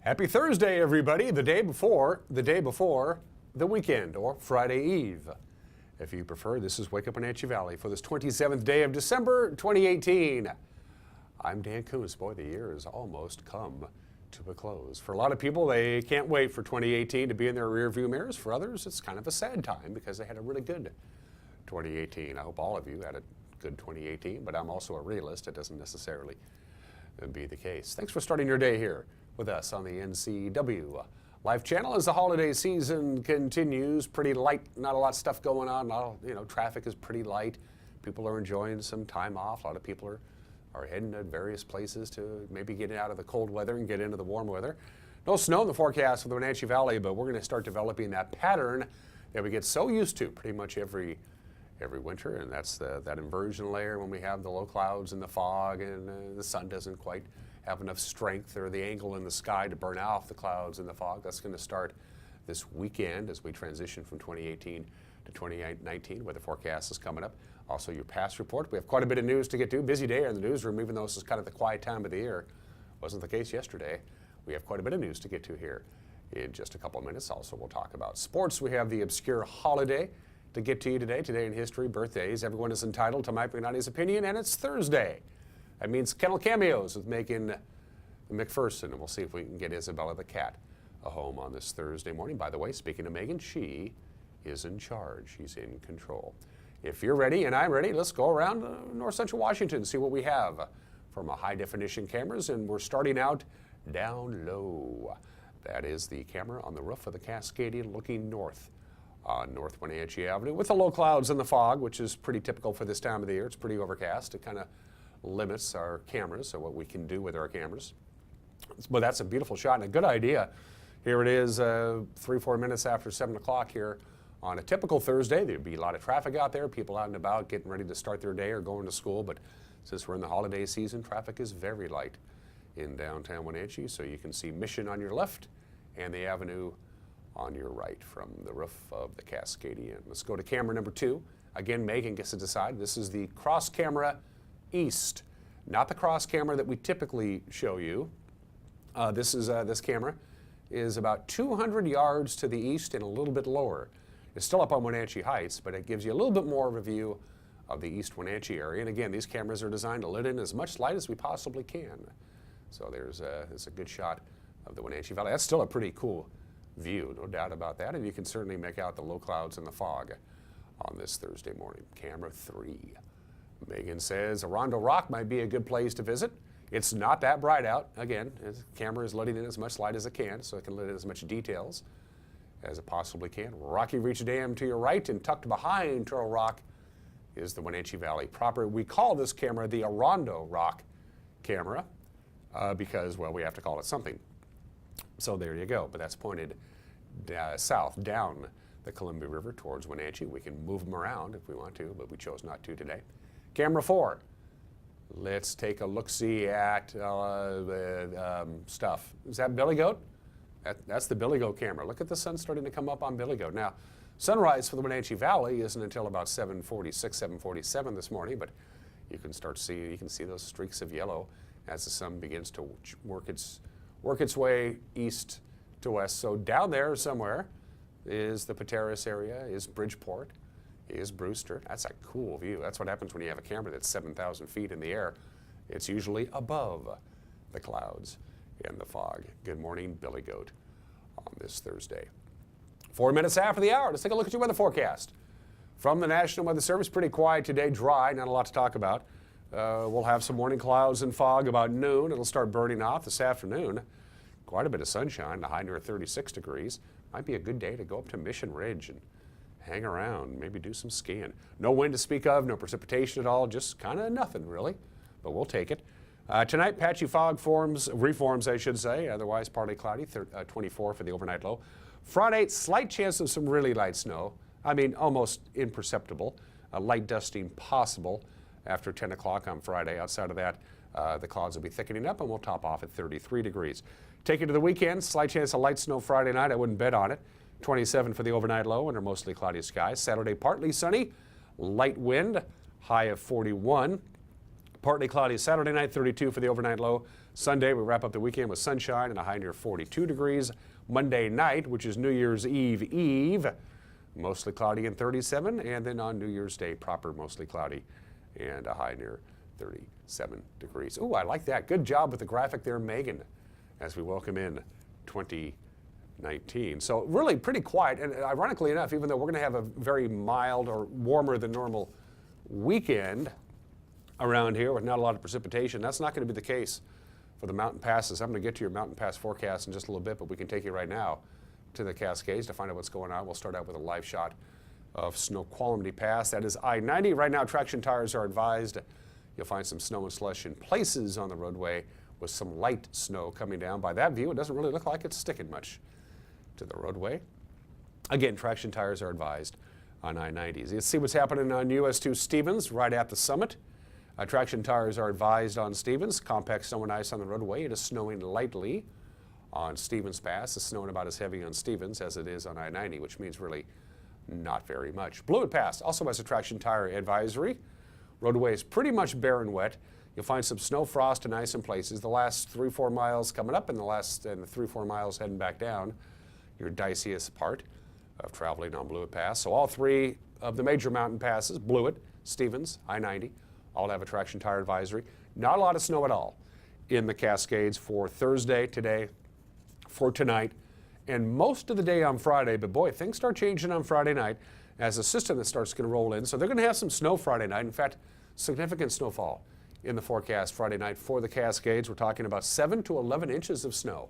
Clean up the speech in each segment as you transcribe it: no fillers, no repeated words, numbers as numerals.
Happy Thursday, everybody. The day before the weekend, or Friday Eve, if you prefer. This is Wake Up Wenatchee Valley for this 27th day of December 2018. I'm Dan Kuntz. Boy, the year has almost come to a close. For a lot of people, they can't wait for 2018 to be in their rearview mirrors. For others, it's kind of a sad time because they had a really good 2018. I hope all of you had a good 2018, but I'm also a realist. It doesn't necessarily be the case. Thanks for starting your day here with us on the NCW Life Channel as the holiday season continues. Pretty light, not a lot of stuff going on. Traffic is pretty light. People are enjoying some time off. A lot of people are heading to various places to maybe get out of the cold weather and get into the warm weather. No snow in the forecast for the Wenatchee Valley, but we're going to start developing that pattern that we get so used to pretty much every winter, and that's that inversion layer when we have the low clouds and the fog and the sun doesn't quite have enough strength or the angle in the sky to burn off the clouds and the fog. That's going to start this weekend as we transition from 2018 to 2019. Weather forecast is coming up. Also your past report. We have quite a bit of news to get to. Busy day in the newsroom, even though this is kind of the quiet time of the year. Wasn't the case yesterday. We have quite a bit of news to get to here in just a couple of minutes. Also, we'll talk about sports. We have the obscure holiday to get to you today. Today in history, birthdays. Everyone is entitled to Mike McNally's opinion, and it's Thursday. That means kennel cameos with Megan McPherson, and we'll see if we can get Isabella the cat a home on this Thursday morning. By the way, speaking of Megan, she is in charge. She's in control. If you're ready and I'm ready, let's go around north central Washington and see what we have from a high-definition cameras, and we're starting out down low. That is the camera on the roof of the Cascadian looking north on North Wenatchee Avenue with the low clouds and the fog, which is pretty typical for this time of the year. It's pretty overcast. It kind of limits our cameras, so what we can do with our cameras. But that's a beautiful shot and a good idea. Here it is 3-4 minutes after 7 o'clock here on a typical Thursday. There'd be a lot of traffic out there, people out and about getting ready to start their day or going to school, but since we're in the holiday season, traffic is very light in downtown Wenatchee, so you can see Mission on your left and the avenue on your right from the roof of the Cascadian. Let's go to camera number 2. Again, Megan gets to decide. This is the cross camera east, not the cross camera that we typically show you. This camera is about 200 yards to the east and a little bit lower. It's still up on Wenatchee Heights, but it gives you a little bit more of a view of the East Wenatchee area. And again, these cameras are designed to let in as much light as we possibly can. So there's a good shot of the Wenatchee Valley. That's still a pretty cool view, no doubt about that. And you can certainly make out the low clouds and the fog on this Thursday morning. Camera 3. Megan says Arundel Rock might be a good place to visit. It's not that bright out. Again, the camera is letting in as much light as it can, so it can let in as much details as it possibly can. Rocky Reach Dam to your right, and tucked behind Turtle Rock is the Wenatchee Valley proper. We call this camera the Arundel Rock camera because, well, we have to call it something. So there you go, but that's pointed south down the Columbia River towards Wenatchee. We can move them around if we want to, but we chose not to today. Camera 4. Let's take a look-see at stuff. Is that Billy Goat? That's the Billy Goat camera. Look at the sun starting to come up on Billy Goat. Now, sunrise for the Wenatchee Valley isn't until about 7:46, 7:47 this morning, but you can see those streaks of yellow as the sun begins to work its way east to west. So down there somewhere is the Pateros area, is Bridgeport, is Brewster. That's a cool view. That's what happens when you have a camera that's 7,000 feet in the air. It's usually above the clouds and the fog. Good morning, Billy Goat, on this Thursday. 4 minutes after the hour, let's take a look at your weather forecast. From the National Weather Service, pretty quiet today, dry, not a lot to talk about. We'll have some morning clouds and fog about noon. It'll start burning off this afternoon. Quite a bit of sunshine, the high near 36 degrees. Might be a good day to go up to Mission Ridge and hang around, maybe do some skiing. No wind to speak of, no precipitation at all, just kind of nothing really, but we'll take it. Tonight, patchy fog reforms, I should say, otherwise partly cloudy, 24 for the overnight low. Friday, slight chance of some really light snow. I mean, almost imperceptible. Light dusting possible after 10 o'clock on Friday. Outside of that, the clouds will be thickening up and we'll top off at 33 degrees. Take it to the weekend, slight chance of light snow Friday night. I wouldn't bet on it. 27 for the overnight low under mostly cloudy skies. Saturday, partly sunny, light wind, high of 41. Partly cloudy Saturday night, 32 for the overnight low. Sunday, we wrap up the weekend with sunshine and a high near 42 degrees. Monday night, which is New Year's Eve, mostly cloudy and 37. And then on New Year's Day, proper mostly cloudy and a high near 37 degrees. Ooh, I like that. Good job with the graphic there, Megan, as we welcome in 2019. So really pretty quiet. And ironically enough, even though we're going to have a very mild or warmer than normal weekend around here with not a lot of precipitation, that's not going to be the case for the mountain passes. I'm going to get to your mountain pass forecast in just a little bit, but we can take you right now to the Cascades to find out what's going on. We'll start out with a live shot of Snoqualmie Pass. That is I-90. Right now, traction tires are advised. You'll find some snow and slush in places on the roadway with some light snow coming down. By that view, it doesn't really look like it's sticking much to the roadway. Again, traction tires are advised on I-90s. Let's see what's happening on US 2 Stevens right at the summit. Traction tires are advised on Stevens. Compact snow and ice on the roadway. It is snowing lightly on Stevens Pass. It's snowing about as heavy on Stevens as it is on I-90, which means really not very much. Blewett Pass also has a traction tire advisory. Roadway is pretty much bare and wet. You'll find some snow, frost, and ice in places. The last 3-4 miles coming up and the 3-4 miles heading back down, your diciest part of traveling on Blewett Pass. So all three of the major mountain passes, Blewett, Stevens, I-90, all have a traction tire advisory. Not a lot of snow at all in the Cascades for Thursday, today, for tonight, and most of the day on Friday. But boy, things start changing on Friday night as the system that starts going to roll in. So they're going to have some snow Friday night. In fact, significant snowfall in the forecast Friday night for the Cascades. We're talking about 7 to 11 inches of snow,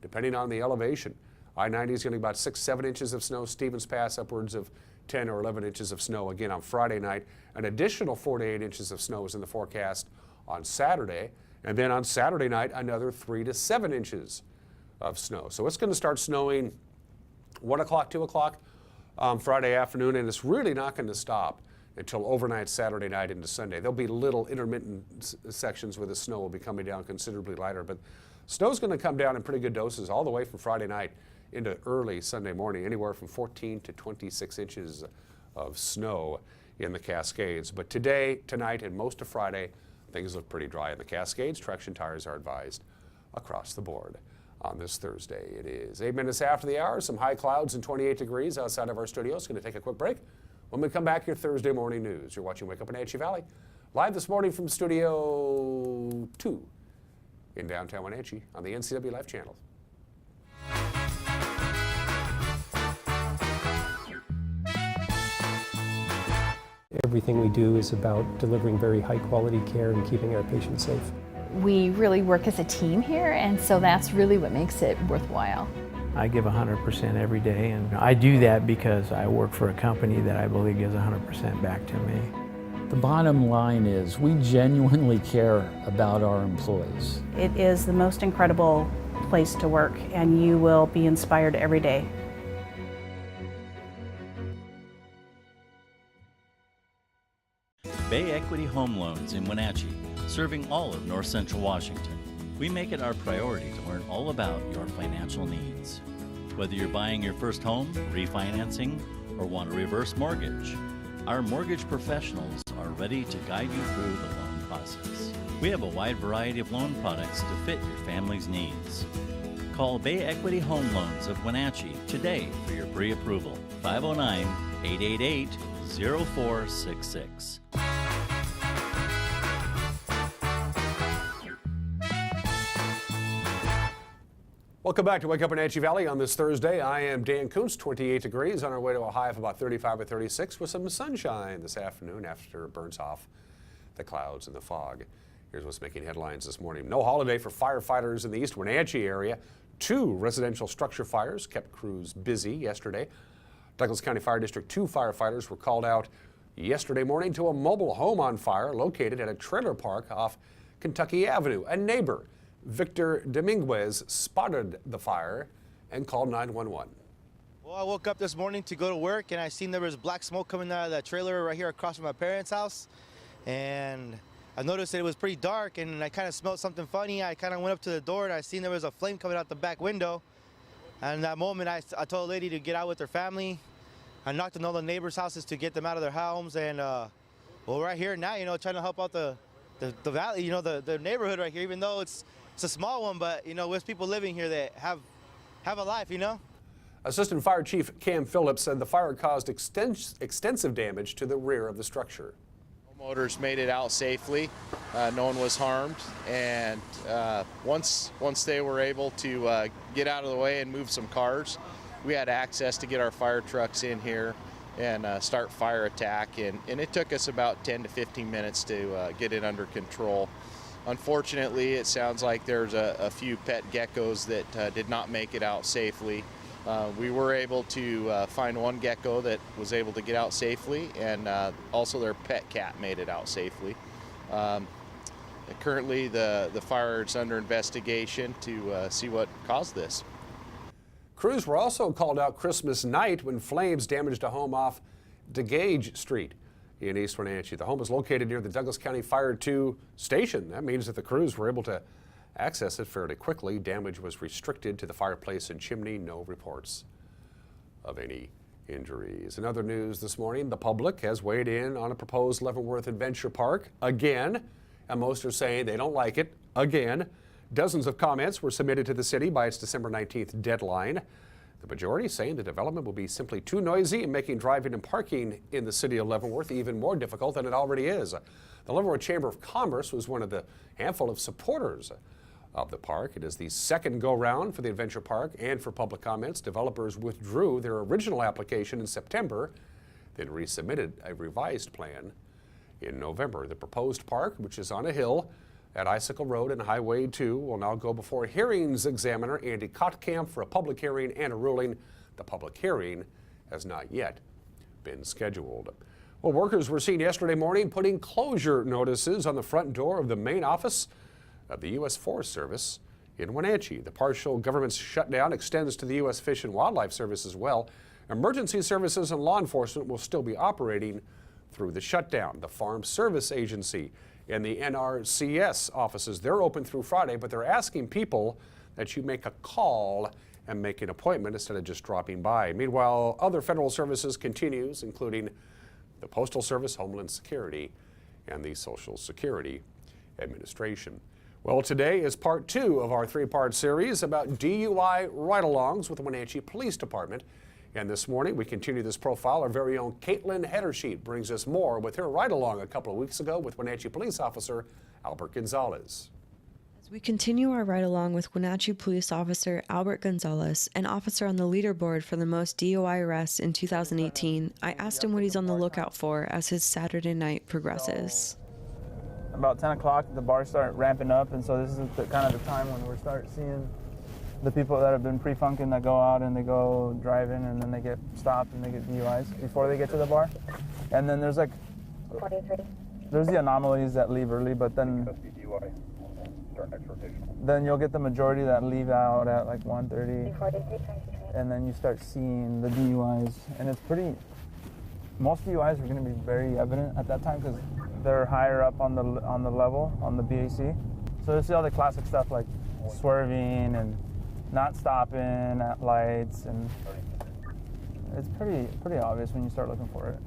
depending on the elevation. I-90 is going to be about 6-7 inches of snow. Stevens Pass upwards of 10 or 11 inches of snow again on Friday night. An additional 4 to 8 inches of snow is in the forecast on Saturday. And then on Saturday night, another 3 to 7 inches of snow. So it's going to start snowing 1 o'clock, 2 o'clock Friday afternoon, and it's really not going to stop until overnight Saturday night into Sunday. There'll be little intermittent sections where the snow will be coming down considerably lighter, but snow's going to come down in pretty good doses all the way from Friday night into early Sunday morning, anywhere from 14 to 26 inches of snow in the Cascades. But today, tonight, and most of Friday, things look pretty dry in the Cascades. Traction tires are advised across the board. On this Thursday, it is 8 minutes after the hour, some high clouds and 28 degrees outside of our studios. Going to take a quick break. When we come back, your Thursday morning news. You're watching Wake Up Wenatchee Valley, live this morning from Studio 2 in downtown Wenatchee on the NCW Life Channel. Everything we do is about delivering very high quality care and keeping our patients safe. We really work as a team here, and so that's really what makes it worthwhile. I give 100% every day, and I do that because I work for a company that I believe gives 100% back to me. The bottom line is we genuinely care about our employees. It is the most incredible place to work, and you will be inspired every day. Bay Equity Home Loans in Wenatchee, serving all of North Central Washington. We make it our priority to learn all about your financial needs. Whether you're buying your first home, refinancing, or want a reverse mortgage, our mortgage professionals are ready to guide you through the loan process. We have a wide variety of loan products to fit your family's needs. Call Bay Equity Home Loans of Wenatchee today for your pre-approval. 509-888-0466. Welcome back to Wake Up Wenatchee Valley on this Thursday. I am Dan Kuntz, 28 degrees, on our way to a high of about 35 or 36 with some sunshine this afternoon after it burns off the clouds and the fog. Here's what's making headlines this morning. No holiday for firefighters in the East Wenatchee area. 2 residential structure fires kept crews busy yesterday. Douglas County Fire District 2 firefighters were called out yesterday morning to a mobile home on fire located at a trailer park off Kentucky Avenue. A neighbor, Victor Dominguez, spotted the fire and called 911. Well, I woke up this morning to go to work and I seen there was black smoke coming out of that trailer right here across from my parents' house. And I noticed that it was pretty dark and I kind of smelled something funny. I kind of went up to the door and I seen there was a flame coming out the back window. And in that moment, I told a lady to get out with her family. I knocked on all the neighbors' houses to get them out of their homes. And well, we're right here now, you know, trying to help out the the valley, you know, the neighborhood right here, even though it's a small one, but, you know, with people living here that have a life, you know? Assistant Fire Chief Cam Phillips said the fire caused extensive damage to the rear of the structure. Motors made it out safely. No one was harmed, and once they were able to get out of the way and move some cars, we had access to get our fire trucks in here and start fire attack, and it took us about 10 to 15 minutes to get it under control. Unfortunately, it sounds like there's a few pet geckos that did not make it out safely. We were able to find one gecko that was able to get out safely, and also their pet cat made it out safely. Currently, the fire is under investigation to see what caused this. Crews were also called out Christmas night when flames damaged a home off DeGage Street in East Wenatchee. The home is located near the Douglas County Fire 2 station. That means that the crews were able to access it fairly quickly. Damage was restricted to the fireplace and chimney. No reports of any injuries. In other news this morning, the public has weighed in on a proposed Leavenworth Adventure Park again, and most are saying they don't like it again. Dozens of comments were submitted to the city by its December 19th deadline. The majority saying the development will be simply too noisy and making driving and parking in the city of Leavenworth even more difficult than it already is. The Leavenworth Chamber of Commerce was one of the handful of supporters of the park. It is the second go-round for the Adventure Park, and for public comments, developers withdrew their original application in September, then resubmitted a revised plan in November. The proposed park, which is on a hill at Icicle Road and Highway 2, will now go before hearings examiner Andy Kottkamp for a public hearing and a ruling. The public hearing has not yet been scheduled. Well, workers were seen yesterday morning putting closure notices on the front door of the main office of the U.S. Forest Service in Wenatchee. The partial government shutdown extends to the U.S. Fish and Wildlife Service as well. Emergency services and law enforcement will still be operating through the shutdown. The Farm Service Agency and the NRCS offices, they're open through Friday, but they're asking people that you make a call and make an appointment instead of just dropping by. Meanwhile, other federal services continues, including the Postal Service, Homeland Security, and the Social Security Administration. Well, today is part 2 of our 3-part series about DUI ride-alongs with the Wenatchee Police Department. And this morning, we continue this profile. Our very own Caitlin Hedersheet brings us more with her ride-along a couple of weeks ago with Wenatchee Police Officer Albert Gonzalez. As we continue our ride-along with Wenatchee Police Officer Albert Gonzalez, an officer on the leaderboard for the most DUI arrests in 2018, I asked him what he's on the lookout for as his Saturday night progresses. About 10 o'clock, the bars start ramping up, and so this is kind of the time when we start seeing the people that have been pre-funking that go out and they go driving and then they get stopped and they get DUIs before they get to the bar. And then there's like, there's the anomalies that leave early, but then you'll get the majority that leave out at like 1:30, and then you start seeing the DUIs, and it's pretty, most DUIs are going to be very evident at that time because they're higher up on the level, on the BAC. So you'll see all the classic stuff like swerving and not stopping at lights, and it's pretty obvious when you start looking for it.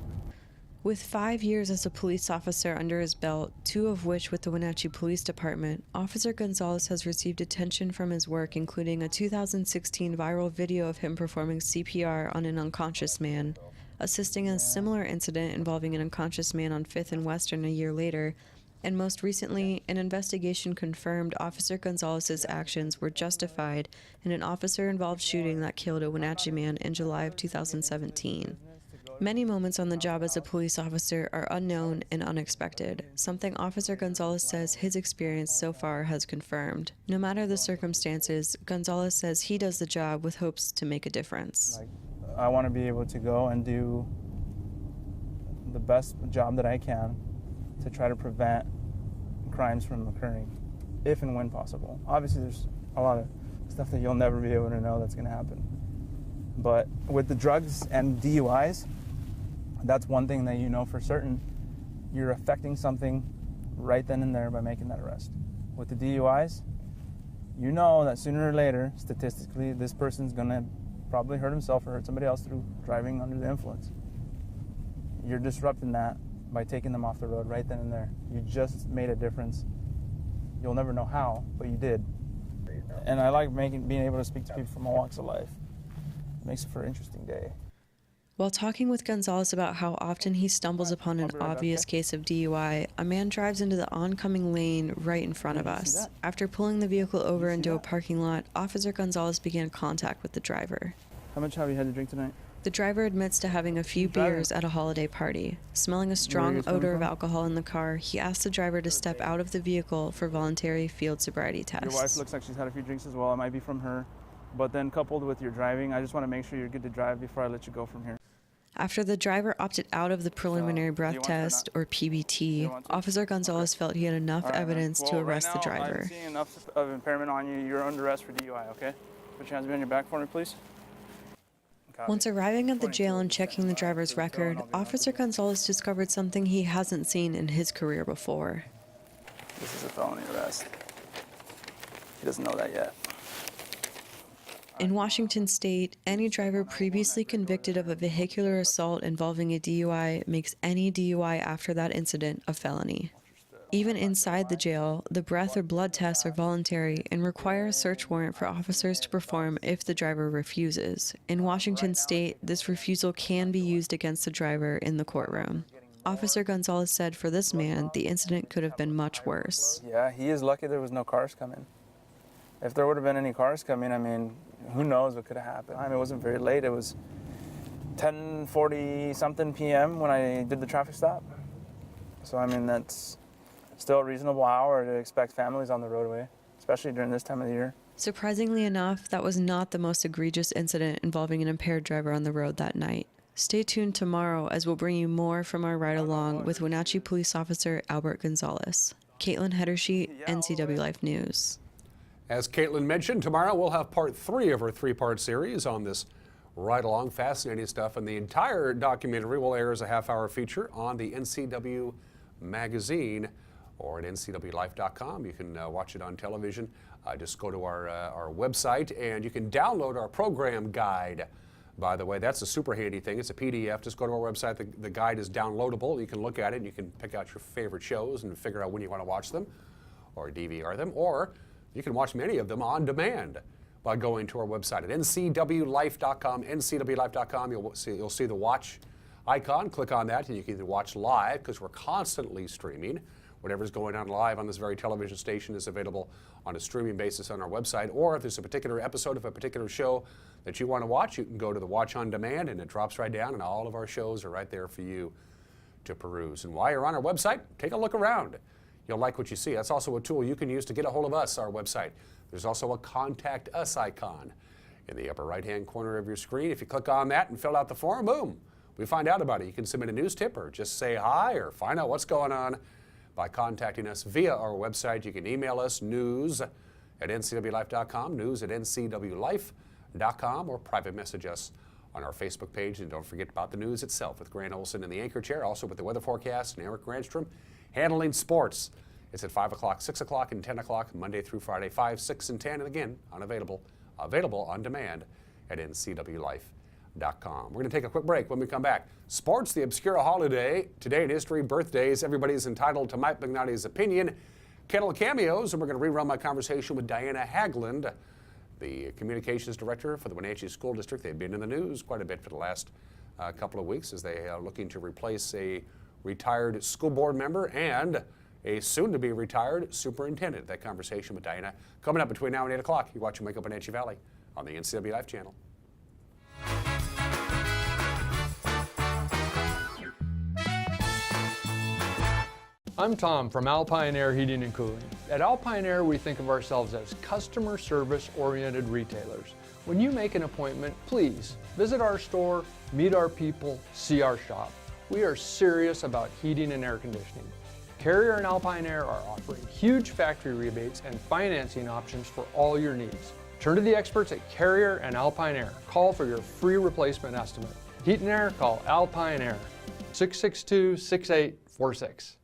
With 5 years as a police officer under his belt, 2 of which with the Wenatchee Police Department, Officer Gonzalez has received attention from his work, including a 2016 viral video of him performing CPR on an unconscious man, assisting in a similar incident involving an unconscious man on 5th and Western a year later, and most recently, an investigation confirmed Officer Gonzalez's actions were justified in an officer-involved shooting that killed a Wenatchee man in July of 2017. Many moments on the job as a police officer are unknown and unexpected, something Officer Gonzalez says his experience so far has confirmed. No matter the circumstances, Gonzalez says he does the job with hopes to make a difference. I want to be able to go and do the best job that I can to try to prevent crimes from occurring, if and when possible. Obviously, there's a lot of stuff that you'll never be able to know that's going to happen. But with the drugs and DUIs, that's one thing that you know for certain. You're affecting something right then and there by making that arrest. With the DUIs, you know that sooner or later, statistically, this person's going to probably hurt himself or hurt somebody else through driving under the influence. You're disrupting that by taking them off the road right then and there. You just made a difference. You'll never know how, but you did. And I like being able to speak to people from all walks of life. It makes it for an interesting day. While talking with Gonzalez about how often he stumbles upon an obvious case of DUI, a man drives into the oncoming lane right in front of us. After pulling the vehicle over into a parking lot, Officer Gonzalez began contact with the driver. How much have you had to drink tonight? The driver admits to having a few beers at a holiday party. Smelling a strong odor of alcohol in the car, he asks the driver to step out of the vehicle for voluntary field sobriety tests. Your wife looks like she's had a few drinks as well. It might be from her. But then coupled with your driving, I just want to make sure you're good to drive before I let you go from here. After the driver opted out of the preliminary breath test, or PBT, Officer Gonzalez felt he had enough evidence to arrest the driver. I'm seeing enough of impairment on you. You're under arrest for DUI, okay? Put your hands behind your back for me, please. Once arriving at the jail and checking the driver's record, Officer Gonzalez discovered something he hasn't seen in his career before. This is a felony arrest. He doesn't know that yet. In Washington state, any driver previously convicted of a vehicular assault involving a DUI makes any DUI after that incident a felony. Even inside the jail, the breath or blood tests are voluntary and require a search warrant for officers to perform if the driver refuses. In Washington state, this refusal can be used against the driver in the courtroom. Officer Gonzalez said for this man, the incident could have been much worse. Yeah, he is lucky there was no cars coming. If there would have been any cars coming, I mean, who knows what could have happened. I mean, it wasn't very late. It was 10:40 something p.m. when I did the traffic stop. So, I mean, that's still a reasonable hour to expect families on the roadway, especially during this time of the year. Surprisingly enough, that was not the most egregious incident involving an impaired driver on the road that night. Stay tuned tomorrow as we'll bring you more from our ride-along with Wenatchee Police Officer Albert Gonzalez. Caitlin Hedersheet, NCW Life News. As Caitlin mentioned, tomorrow we'll have part 3 of our 3-part series on this ride-along, fascinating stuff, and the entire documentary will air as a half-hour feature on the NCW magazine or at ncwlife.com. You can watch it on television. Just go to our website, and you can download our program guide. By the way, that's a super handy thing. It's a PDF. Just go to our website. The guide is downloadable. You can look at it, and you can pick out your favorite shows and figure out when you want to watch them or DVR them, or you can watch many of them on demand by going to our website at ncwlife.com, ncwlife.com. You'll see the watch icon. Click on that, and you can either watch live, because we're constantly streaming. Whatever's going on live on this very television station is available on a streaming basis on our website. Or if there's a particular episode of a particular show that you want to watch, you can go to the Watch on Demand, and it drops right down, and all of our shows are right there for you to peruse. And while you're on our website, take a look around. You'll like what you see. That's also a tool you can use to get a hold of us, our website. There's also a Contact Us icon in the upper right-hand corner of your screen. If you click on that and fill out the form, boom, we find out about it. You can submit a news tip or just say hi or find out what's going on by contacting us via our website. You can email us news@ncwlife.com, news@ncwlife.com, or private message us on our Facebook page. And don't forget about the news itself with Grant Olson in the anchor chair, also with the weather forecast and Eric Grandstrom handling sports. It's at 5 o'clock, 6 o'clock, and 10 o'clock, Monday through Friday, 5, 6, and 10, and again, available on demand at ncwlife.com. We're going to take a quick break. When we come back, sports, the Obscura holiday, today in history, birthdays, everybody's entitled to Mike Magnotti's opinion, Kettle cameos, and we're going to rerun my conversation with Diana Hagland, the communications director for the Wenatchee School District. They've been in the news quite a bit for the last couple of weeks as they are looking to replace a retired school board member and a soon-to-be retired superintendent. That conversation with Diana coming up between now and 8 o'clock. You're watching Wake Up Wenatchee Valley on the NCW Life channel. I'm Tom from Alpine Air Heating and Cooling. At Alpine Air, we think of ourselves as customer service-oriented retailers. When you make an appointment, please visit our store, meet our people, see our shop. We are serious about heating and air conditioning. Carrier and Alpine Air are offering huge factory rebates and financing options for all your needs. Turn to the experts at Carrier and Alpine Air. Call for your free replacement estimate. Heat and air, call Alpine Air, 662-6846.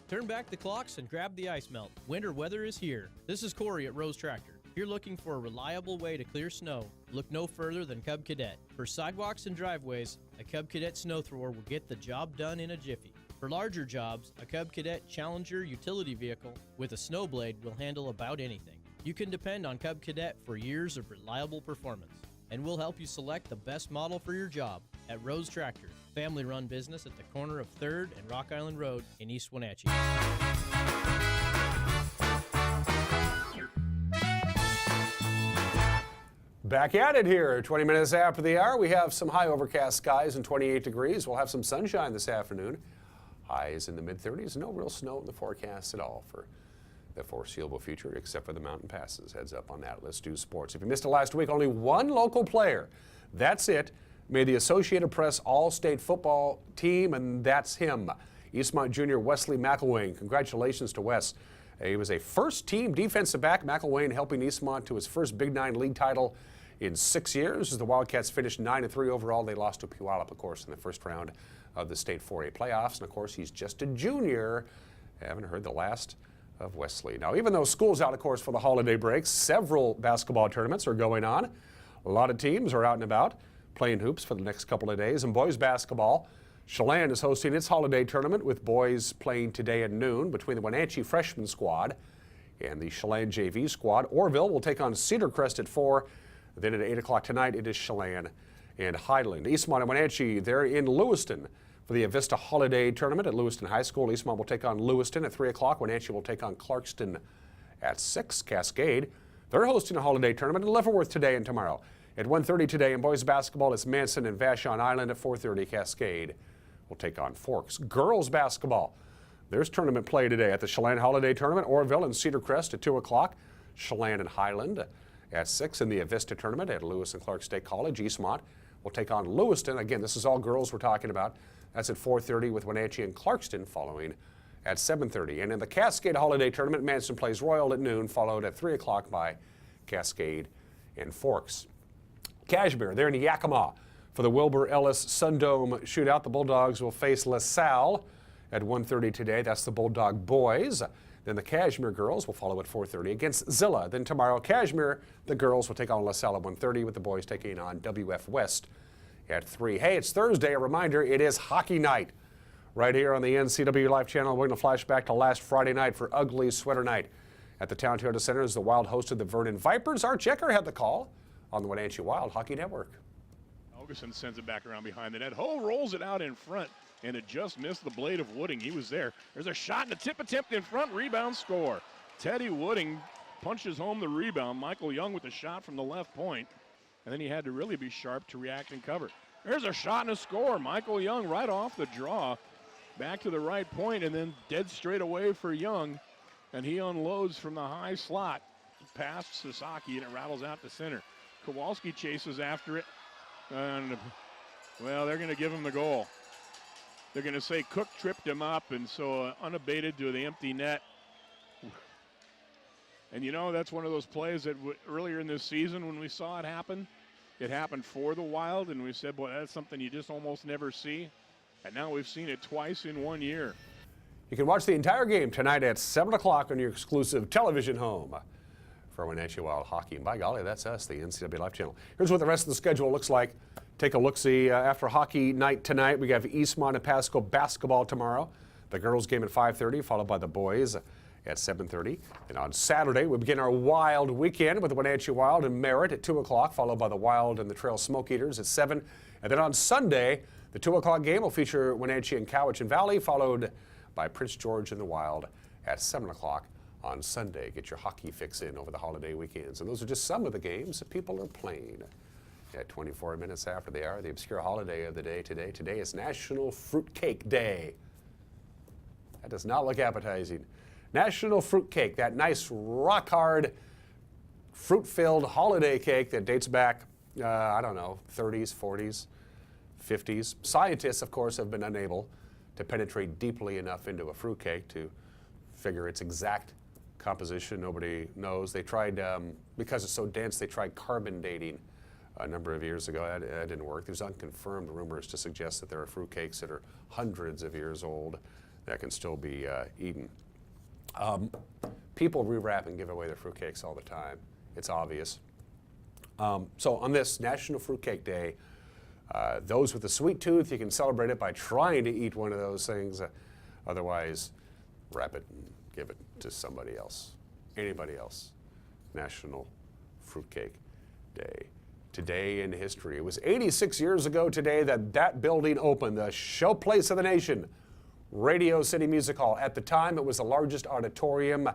Turn back the clocks and grab the ice melt. Winter weather is here. This is Corey at Rose Tractor. If you're looking for a reliable way to clear snow, look no further than Cub Cadet. For sidewalks and driveways, a Cub Cadet snow thrower will get the job done in a jiffy. For larger jobs, a Cub Cadet Challenger utility vehicle with a snow blade will handle about anything. You can depend on Cub Cadet for years of reliable performance, and we'll help you select the best model for your job at Rose Tractor, family-run business at the corner of 3rd and Rock Island Road in East Wenatchee. Back at it here, 20 minutes after the hour. We have some high overcast skies and 28 degrees. We'll have some sunshine this afternoon. Highs in the mid-30s. No real snow in the forecast at all for the foreseeable future, except for the mountain passes. Heads up on that. Let's do sports. If you missed it last week, only one local player. That's it. Made the Associated Press All-State football team, and that's him. Eastmont Junior Wesley McElwain. Congratulations to Wes. He was a first-team defensive back. McElwain helping Eastmont to his first Big 9 league title in 6 years. As the Wildcats finished 9-3 overall, they lost to Puyallup, of course, in the first round of the state 4A playoffs. And of course, he's just a junior. Haven't heard the last of Wesley. Now, even though school's out, of course, for the holiday breaks, several basketball tournaments are going on. A lot of teams are out and about playing hoops for the next couple of days. And boys basketball, Chelan is hosting its holiday tournament with boys playing today at noon between the Wenatchee freshman squad and the Chelan JV squad. Orville will take on Cedar Crest at 4. Then at 8 o'clock tonight, it is Chelan and Highland. Eastmont and Wenatchee, they're in Lewiston for the Avista Holiday Tournament at Lewiston High School. Eastmont will take on Lewiston at 3 o'clock. Wenatchee will take on Clarkston at 6. Cascade, they're hosting a holiday tournament in Leavenworth today and tomorrow. At 1:30 today in boys basketball, it's Manson and Vashon Island. At 4:30, Cascade will take on Forks. Girls basketball, there's tournament play today at the Chelan Holiday Tournament. Orville and Cedar Crest at 2 o'clock. Chelan and Highland at 6 in the Avista Tournament at Lewis and Clark State College. Eastmont will take on Lewiston. Again, this is all girls we're talking about. That's at 4:30 with Wenatchee and Clarkston following at 7:30. And in the Cascade Holiday Tournament, Manson plays Royal at noon, followed at 3 o'clock by Cascade and Forks. Cashmere, they're in Yakima for the Wilbur Ellis Sundome Shootout. The Bulldogs will face LaSalle at 1:30 today. That's the Bulldog boys. Then the Cashmere girls will follow at 4:30 against Zilla. Then tomorrow, Cashmere, the girls will take on LaSalle at 1:30 with the boys taking on WF West at 3. Hey, it's Thursday. A reminder, it is hockey night right here on the NCW Life Channel. We're going to flash back to last Friday night for Ugly Sweater Night at the Town Toyota Center as the Wild hosted the Vernon Vipers. Art Checker had the call on the Wenatchee Wild Hockey Network. Helgeson sends it back around behind the net. Ho rolls it out in front, and it just missed the blade of Wooding. He was there. There's a shot and a tip attempt in front. Rebound, score. Teddy Wooding punches home the rebound. Michael Young with a shot from the left point, and then he had to really be sharp to react and cover. There's a shot and a score. Michael Young right off the draw. Back to the right point, and then dead straight away for Young, and he unloads from the high slot past Sasaki, and it rattles out to center. Kowalski chases after it, and, well, they're going to give him the goal. They're going to say Cook tripped him up, and so unabated to the empty net. And, you know, that's one of those plays that earlier in this season when we saw it happened for the Wild, and we said, boy, that's something you just almost never see. And now we've seen it twice in 1 year. You can watch the entire game tonight at 7 o'clock on your exclusive television home for Wenatchee Wild Hockey. And by golly, that's us, the NCW Life Channel. Here's what the rest of the schedule looks like. Take a look-see after hockey night tonight. We have Eastmont and Pasco basketball tomorrow. The girls game at 5:30, followed by the boys at 7:30. And on Saturday, we begin our Wild weekend with the Wenatchee Wild and Merritt at 2 o'clock, followed by the Wild and the Trail Smoke Eaters at 7. And then on Sunday, the 2 o'clock game will feature Wenatchee and Cowichan Valley, followed by Prince George and the Wild at 7 o'clock on Sunday. Get your hockey fix in over the holiday weekends. And those are just some of the games that people are playing. At 24 minutes after the hour, the obscure holiday of the day today. Today is National Fruitcake Day. That does not look appetizing. National Fruitcake, that nice rock-hard, fruit-filled holiday cake that dates back, I don't know, 30s, 40s, 50s. Scientists, of course, have been unable to penetrate deeply enough into a fruitcake to figure its exact composition. Nobody knows. They tried, because it's so dense, they tried carbon dating a number of years ago. That didn't work. There's unconfirmed rumors to suggest that there are fruitcakes that are hundreds of years old that can still be eaten. People rewrap and give away their fruitcakes all the time. It's obvious. So on this National Fruitcake Day, those with a sweet tooth, you can celebrate it by trying to eat one of those things. Otherwise, wrap it and give it to somebody else. Anybody else. National Fruitcake Day. Today in history. It was 86 years ago today that building opened, the showplace of the nation, Radio City Music Hall. At the time, it was the largest auditorium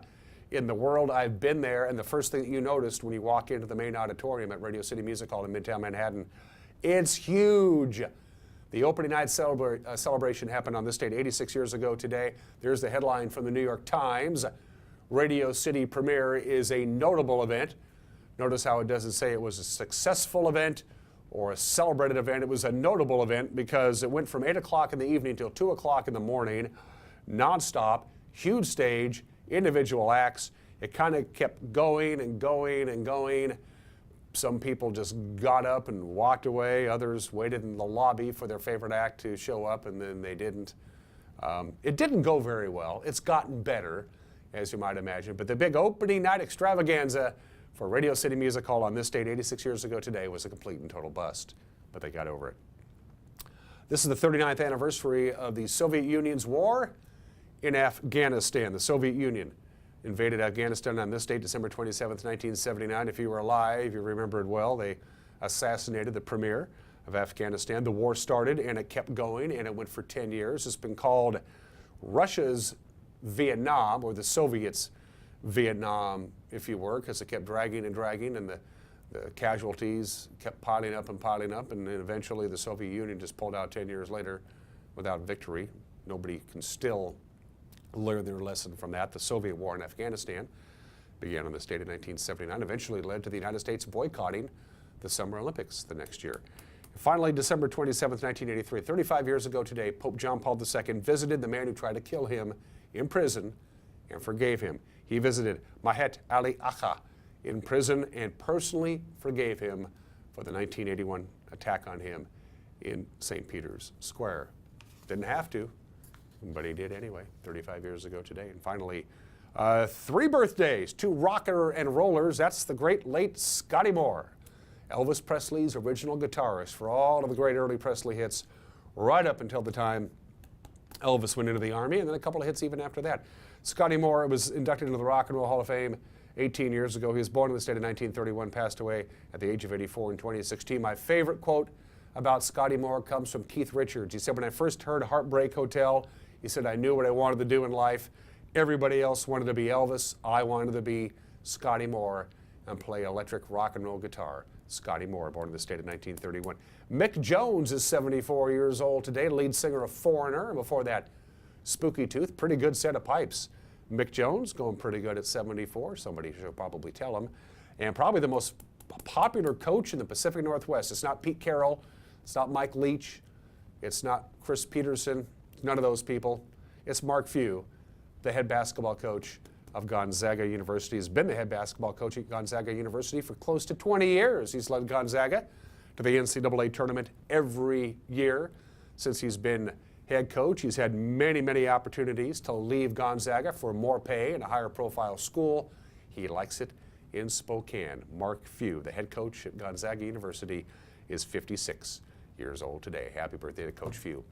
in the world. I've been there, and the first thing that you noticed when you walk into the main auditorium at Radio City Music Hall in Midtown Manhattan, it's huge. The opening night celebration happened on this date 86 years ago today. There's the headline from the New York Times. Radio City premiere is a notable event. Notice how it doesn't say it was a successful event or a celebrated event. It was a notable event because it went from 8 o'clock in the evening till 2 o'clock in the morning, nonstop, huge stage, individual acts. It kind of kept going and going and going. Some people just got up and walked away. Others waited in the lobby for their favorite act to show up, and then they didn't. It didn't go very well. It's gotten better, as you might imagine. But the big opening night extravaganza for Radio City Music Hall on this date 86 years ago today was a complete and total bust. But they got over it. This is the 39th anniversary of the Soviet Union's war in Afghanistan. The Soviet Union invaded Afghanistan on this date, December 27th, 1979. If you were alive, you remember it well. They assassinated the premier of Afghanistan. The war started, and it kept going, and it went for 10 years. It's been called Russia's Vietnam, or the Soviets' Vietnam, if you were, because it kept dragging and dragging, and the casualties kept piling up, and then eventually the Soviet Union just pulled out 10 years later without victory. Nobody can still learn their lesson from that. The Soviet war in Afghanistan began on this date in 1979, eventually led to the United States boycotting the Summer Olympics the next year. Finally, December 27th, 1983, 35 years ago today, Pope John Paul II visited the man who tried to kill him in prison and forgave him. He visited Mahet Ali Agha in prison and personally forgave him for the 1981 attack on him in St. Peter's Square. Didn't have to, but he did anyway, 35 years ago today. And finally, 3 birthdays, 2 rocker and rollers. That's the great late Scotty Moore, Elvis Presley's original guitarist for all of the great early Presley hits, right up until the time Elvis went into the Army, and then a couple of hits even after that. Scotty Moore was inducted into the Rock and Roll Hall of Fame 18 years ago. He was born in the state of 1931, passed away at the age of 84 in 2016. My favorite quote about Scotty Moore comes from Keith Richards. He said, when I first heard Heartbreak Hotel, he said, I knew what I wanted to do in life. Everybody else wanted to be Elvis. I wanted to be Scotty Moore and play electric rock and roll guitar. Scotty Moore, born in the state of 1931. Mick Jones is 74 years old today, lead singer of Foreigner. And before that, Spooky Tooth, pretty good set of pipes. Mick Jones going pretty good at 74. Somebody should probably tell him. And probably the most popular coach in the Pacific Northwest. It's not Pete Carroll. It's not Mike Leach. It's not Chris Peterson. None of those people. It's Mark Few, the head basketball coach of Gonzaga University. He's been the head basketball coach at Gonzaga University for close to 20 years. He's led Gonzaga to the NCAA tournament every year since he's been head coach. He's had many, many opportunities to leave Gonzaga for more pay and a higher profile school. He likes it in Spokane. Mark Few, the head coach at Gonzaga University, is 56 years old today. Happy birthday to Coach Few.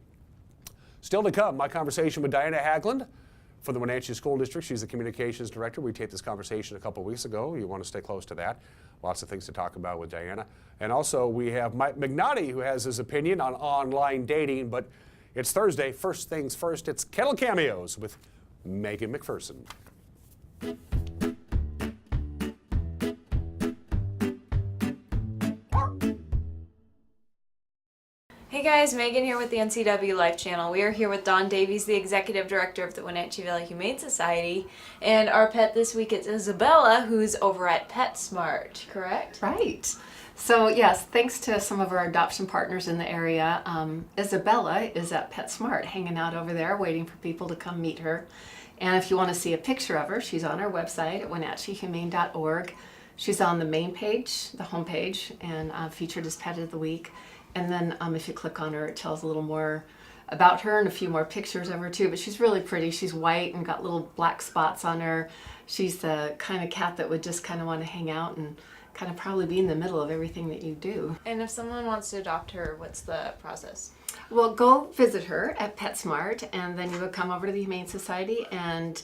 Still to come, my conversation with Diana Haglund from the Wenatchee School District. She's the communications director. We taped this conversation a couple weeks ago. You want to stay close to that. Lots of things to talk about with Diana. And also we have Mike McNaughty, who has his opinion on online dating, but it's Thursday. First things first, it's Kettle Cameos with Megan McPherson. Hey guys, Megan here with the NCW Life Channel. We are here with Dawn Davies, the Executive Director of the Wenatchee Valley Humane Society, and our pet this week is Isabella, who's over at PetSmart, correct? Right. So yes, thanks to some of our adoption partners in the area, Isabella is at PetSmart, hanging out over there, waiting for people to come meet her. And if you want to see a picture of her, she's on our website at WenatcheeHumane.org. She's on the main page, the home page, and featured as Pet of the Week. And then if you click on her, it tells a little more about her and a few more pictures of her too. But she's really pretty. She's white and got little black spots on her. She's the kind of cat that would just kind of want to hang out and kind of probably be in the middle of everything that you do. And if someone wants to adopt her, what's the process? Well, go visit her at PetSmart, and then you would come over to the Humane Society and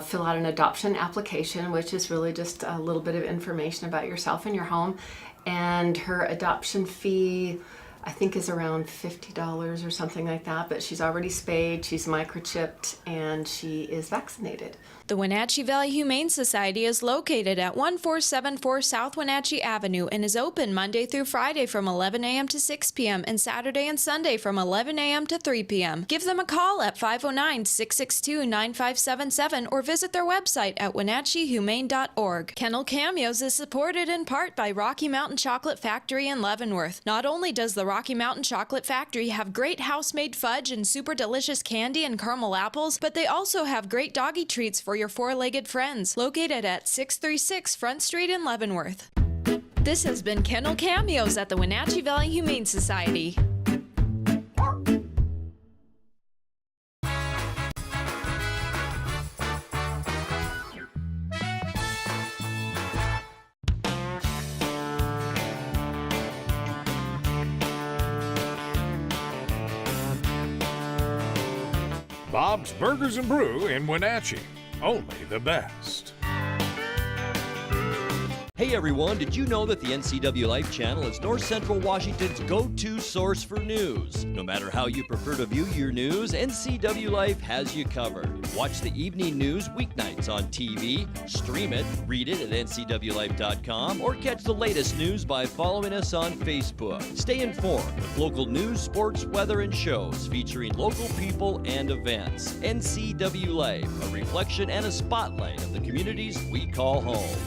fill out an adoption application, which is really just a little bit of information about yourself and your home. And her adoption fee, I think, is around $50 or something like that, but she's already spayed, she's microchipped, and she is vaccinated. The Wenatchee Valley Humane Society is located at 1474 South Wenatchee Avenue and is open Monday through Friday from 11 a.m. to 6 p.m. and Saturday and Sunday from 11 a.m. to 3 p.m. Give them a call at 509-662-9577 or visit their website at wenatcheehumane.org. Kennel Cameos is supported in part by Rocky Mountain Chocolate Factory in Leavenworth. Not only does the Rocky Mountain Chocolate Factory have great house-made fudge and super delicious candy and caramel apples, but they also have great doggy treats for your four-legged friends, located at 636 Front Street in Leavenworth. This has been Kennel Cameos at the Wenatchee Valley Humane Society. Bob's Burgers and Brew in Wenatchee. Only the best. Hey everyone, did you know that the NCW Life channel is North Central Washington's go-to source for news? No matter how you prefer to view your news, NCW Life has you covered. Watch the evening news weeknights on TV, stream it, read it at ncwlife.com, or catch the latest news by following us on Facebook. Stay informed with local news, sports, weather, and shows featuring local people and events. NCW Life, a reflection and a spotlight of the communities we call home.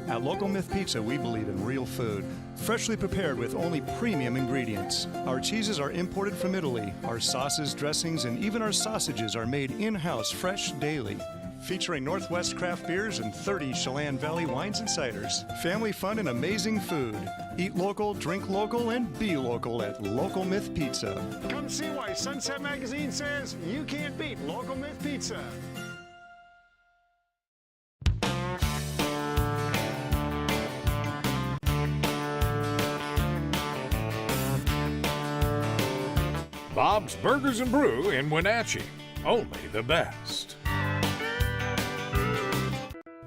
At Local Myth Pizza, we believe in real food, freshly prepared with only premium ingredients. Our cheeses are imported from Italy. Our sauces, dressings, and even our sausages are made in-house fresh daily. Featuring Northwest craft beers and 30 Chelan Valley wines and ciders. Family fun and amazing food. Eat local, drink local, and be local at Local Myth Pizza. Come see why Sunset Magazine says you can't beat Local Myth Pizza. Bob's Burgers and Brew in Wenatchee. Only the best.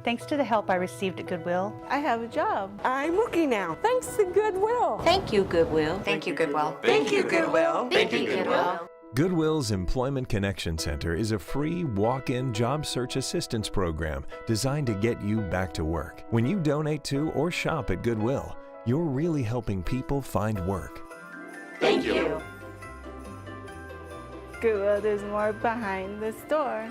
Thanks to the help I received at Goodwill, I have a job. I'm working now. Thanks to Goodwill. Thank you, Goodwill. Thank you, Goodwill. Thank you, Goodwill. Thank you, Goodwill. Goodwill's Employment Connection Center is a free walk-in job search assistance program designed to get you back to work. When you donate to or shop at Goodwill, you're really helping people find work. Thank you. Goodwill, there's more behind the store.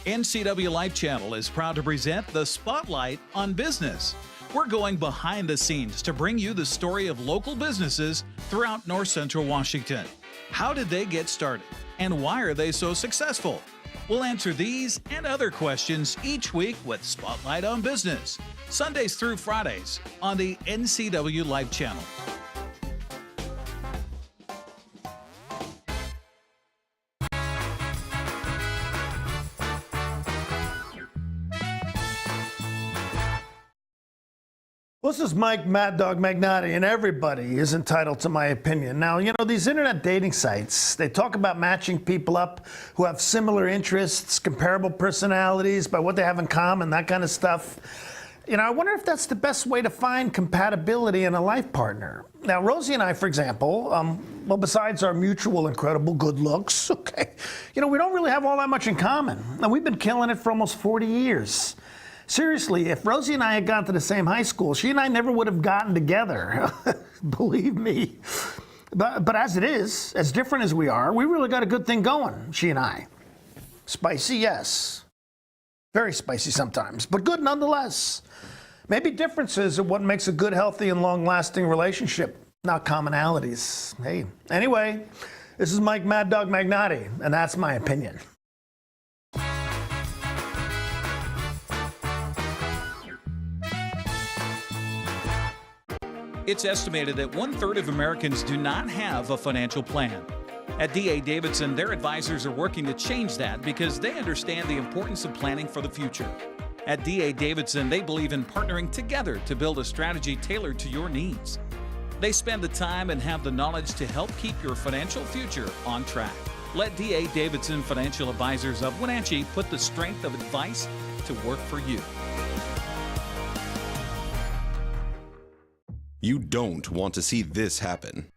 NCW Life Channel is proud to present the Spotlight on Business. We're going behind the scenes to bring you the story of local businesses throughout North Central Washington. How did they get started? And why are they so successful? We'll answer these and other questions each week with Spotlight on Business, Sundays through Fridays on the NCW Life Channel. This is Mike Mad Dog Magnotti, and everybody is entitled to my opinion. Now, you know, these internet dating sites, they talk about matching people up who have similar interests, comparable personalities, by what they have in common, that kind of stuff. You know, I wonder if that's the best way to find compatibility in a life partner. Now, Rosie and I, for example, well, besides our mutual incredible good looks, okay, you know, we don't really have all that much in common. And we've been killing it for almost 40 years. Seriously, if Rosie and I had gone to the same high school, she and I never would have gotten together. Believe me. But as it is, as different as we are, we really got a good thing going, she and I. Spicy, yes. Very spicy sometimes, but good nonetheless. Maybe differences are what makes a good, healthy, and long-lasting relationship, not commonalities. Hey, anyway, this is Mike Mad Dog Magnotti, and that's my opinion. It's estimated that 1/3 of Americans do not have a financial plan. At D.A. Davidson, their advisors are working to change that because they understand the importance of planning for the future. At D.A. Davidson, they believe in partnering together to build a strategy tailored to your needs. They spend the time and have the knowledge to help keep your financial future on track. Let D.A. Davidson Financial Advisors of Wenatchee put the strength of advice to work for you. You don't want to see this happen.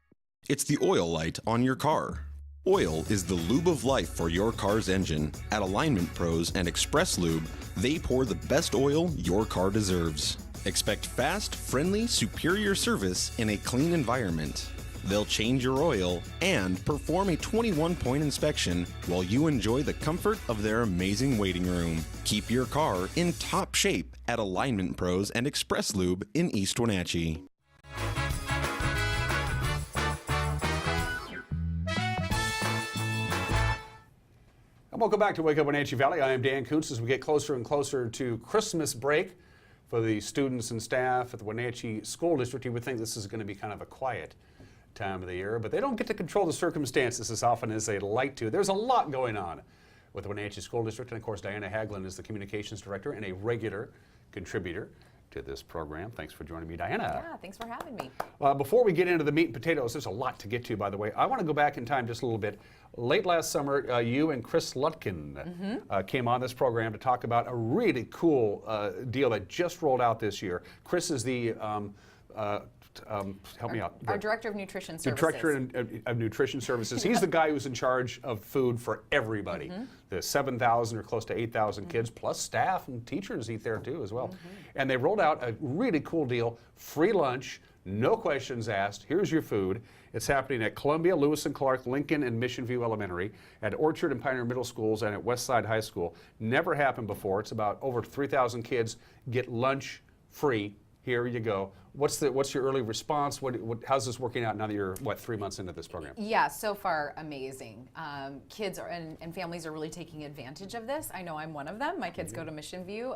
It's the oil light on your car. Oil is the lube of life for your car's engine. At Alignment Pros and Express Lube, they pour the best oil your car deserves. Expect fast, friendly, superior service in a clean environment. They'll change your oil and perform a 21-point inspection while you enjoy the comfort of their amazing waiting room. Keep your car in top shape at Alignment Pros and Express Lube in East Wenatchee. Welcome back to Wake Up Wenatchee Valley. I am Dan Kuntz. As we get closer and closer to Christmas break for the students and staff at the Wenatchee School District, you would think this is going to be kind of a quiet time of the year, but they don't get to control the circumstances as often as they'd like to. There's a lot going on with the Wenatchee School District, and of course Diana Haglund is the communications director and a regular contributor to this program. Thanks for joining me, Diana. Yeah, thanks for having me. Before we get into the meat and potatoes, there's a lot to get to, by the way. I want to go back in time just a little bit. Late last summer, you and Chris Lutkin came on this program to talk about a really cool deal that just rolled out this year. Chris is the help me out. Our Director of Nutrition Services. The Director of Nutrition Services. He's the guy who's in charge of food for everybody. The 7,000 or close to 8,000 kids, plus staff and teachers eat there too as well. And they rolled out a really cool deal, free lunch, no questions asked. Here's your food. It's happening at Columbia, Lewis and Clark, Lincoln, and Mission View Elementary, at Orchard and Pioneer Middle Schools, and at Westside High School. Never happened before. It's about over 3,000 kids get lunch free. Here you go. What's your early response? How's this working out now that you're, 3 months into this program? Yeah, so far amazing. Kids and families are really taking advantage of this. I know I'm one of them. My kids go to Mission View,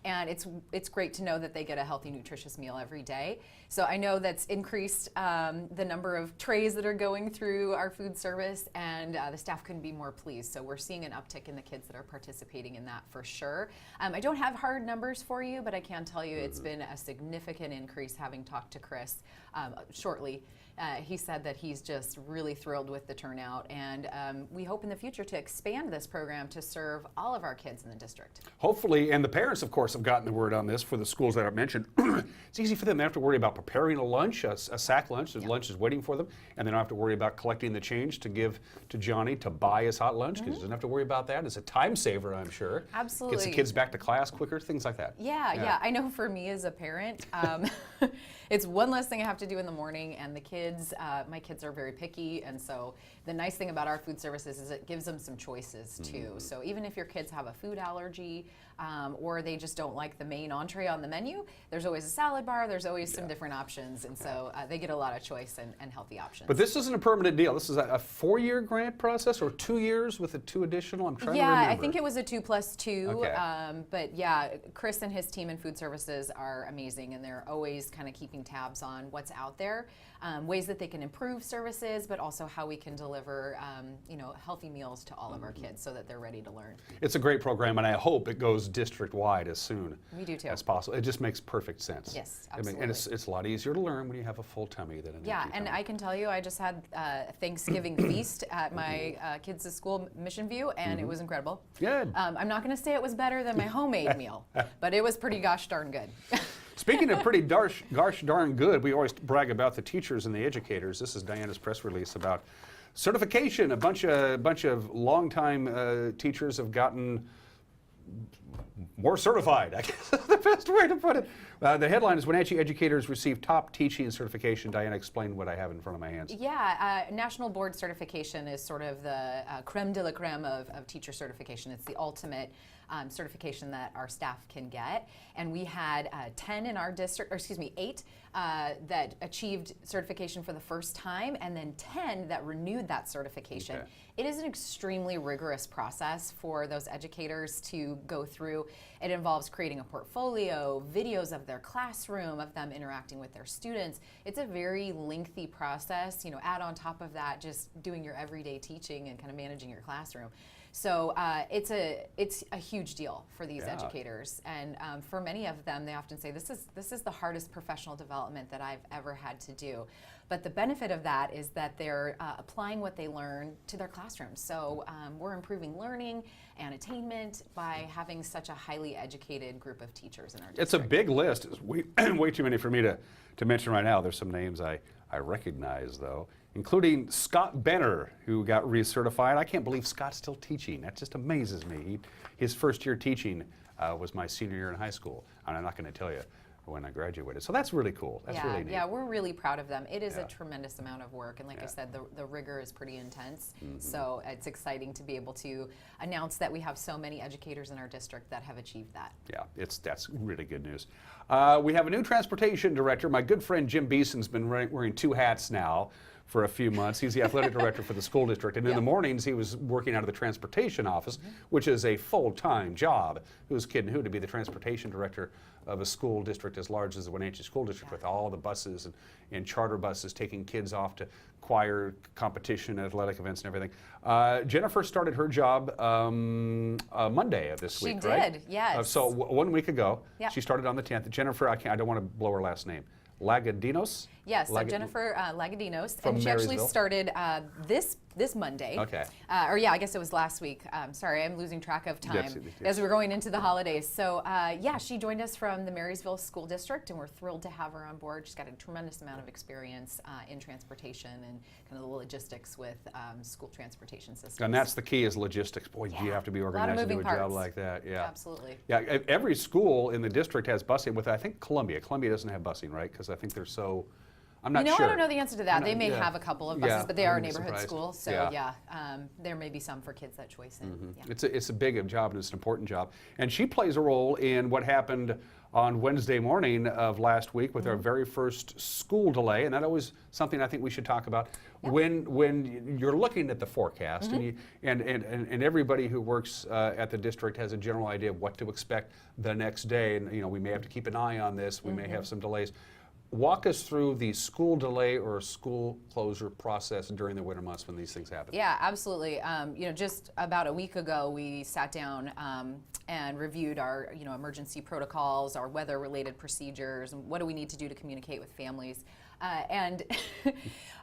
and it's great to know that they get a healthy, nutritious meal every day. So I know that's increased the number of trays that are going through our food service, and the staff couldn't be more pleased. So we're seeing an uptick in the kids that are participating in that for sure. I don't have hard numbers for you, but I can tell you it's been a significant increase. Having talked to Chris shortly, he said that he's just really thrilled with the turnout, and we hope in the future to expand this program to serve all of our kids in the district. Hopefully, and the parents, of course, have gotten the word on this for the schools that I mentioned. It's easy for them. They don't have to worry about preparing a lunch, a sack lunch. The lunch is waiting for them, and they don't have to worry about collecting the change to give to Johnny to buy his hot lunch, because he doesn't have to worry about that. It's a time saver, I'm sure. Absolutely. Gets the kids back to class quicker, things like that. Yeah. I know for me as a parent, it's one less thing I have to do in the morning, and the kids, my kids are very picky, and so the nice thing about our food services is it gives them some choices too. So even if your kids have a food allergy, or they just don't like the main entree on the menu, there's always a salad bar, there's always some different options, and so they get a lot of choice and healthy options. But this isn't a permanent deal. This is a 4-year grant process, or 2 years with the 2 additional? I'm trying to remember. Yeah, I think it was a 2+2. Okay. But yeah, Chris and his team in food services are amazing, and they're always kind of keeping tabs on what's out there, ways that they can improve services, but also how we can deliver healthy meals to all of our kids so that they're ready to learn. It's a great program, and I hope it goes district-wide as soon as possible. It just makes perfect sense. Yes, absolutely. And it's a lot easier to learn when you have a full tummy than an empty and tummy. I can tell you, I just had Thanksgiving feast at my kids' school, Mission View, and it was incredible. Good. I'm not going to say it was better than my homemade meal, but it was pretty gosh darn good. Speaking of pretty gosh darn good, we always brag about the teachers and the educators. This is Diana's press release about certification. A bunch of longtime teachers have gotten more certified, I guess is the best way to put it. The headline is Wenatchee educators receive top teaching certification. Diana, explain what I have in front of my hands. Yeah, National Board Certification is sort of the creme de la creme of teacher certification. It's the ultimate certification that our staff can get. And we had 10 in our district, or excuse me, 8 that achieved certification for the first time, and then 10 that renewed that certification. Okay. It is an extremely rigorous process for those educators to go through. It involves creating a portfolio, videos of their classroom, of them interacting with their students. It's a very lengthy process. Add on top of that just doing your everyday teaching and kind of managing your classroom. So it's a huge deal for these educators, and for many of them, they often say this is the hardest professional development that I've ever had to do. But the benefit of that is that they're applying what they learn to their classrooms. So we're improving learning and attainment by having such a highly educated group of teachers in our district. It's a big list. It's way too many for me to mention right now. There's some names I recognize, though, including Scott Benner, who got recertified. I can't believe Scott's still teaching. That just amazes me. His first year teaching was my senior year in high school, and I'm not going to tell you when I graduated. So that's really cool. That's really neat. Yeah, we're really proud of them. It is a tremendous amount of work, and like I said, the rigor is pretty intense. So it's exciting to be able to announce that we have so many educators in our district that have achieved that. Yeah, that's really good news. We have a new transportation director. My good friend Jim Beeson's been wearing two hats now for a few months. He's the athletic director for the school district, and in the mornings he was working out of the transportation office, which is a full-time job. Who's kidding who to be the transportation director of a school district as large as the Wenatchee School District, with all the buses and charter buses taking kids off to choir competition, athletic events, and everything. Jennifer started her job Monday of this week, right? She did, yes. So 1 week ago, Yep. she started on the 10th. Jennifer, I don't want to blow her last name. Lagadinos? Yes, so Jennifer Lagadinos, From and she actually Marysville. started this Monday. Okay. Or yeah, I guess it was last week. Sorry, I'm losing track of time as we're going into the holidays. So yeah, she joined us from the Marysville School District, and we're thrilled to have her on board. She's got a tremendous amount of experience in transportation and kind of the logistics with school transportation systems. And that's the key, is logistics. Boy, do you have to be organized to do a job like that. Yeah. Absolutely. Yeah, every school in the district has busing, with I think Columbia. Columbia doesn't have busing, right? Because I think they're so, I'm not sure. I don't know the answer to that. They may have a couple of buses, but they are a neighborhood school, so Yeah. there may be some for kids that choice in. Yeah. It's a big job, and it's an important job. And she plays a role in what happened on Wednesday morning of last week with our very first school delay, and that always something I think we should talk about. When you're looking at the forecast, and everybody who works at the district has a general idea of what to expect the next day, and we may have to keep an eye on this. We may have some delays. Walk us through the school delay or school closure process during the winter months when these things happen. Yeah, absolutely. Just about a week ago, we sat down and reviewed our, emergency protocols, our weather-related procedures, and what do we need to do to communicate with families. And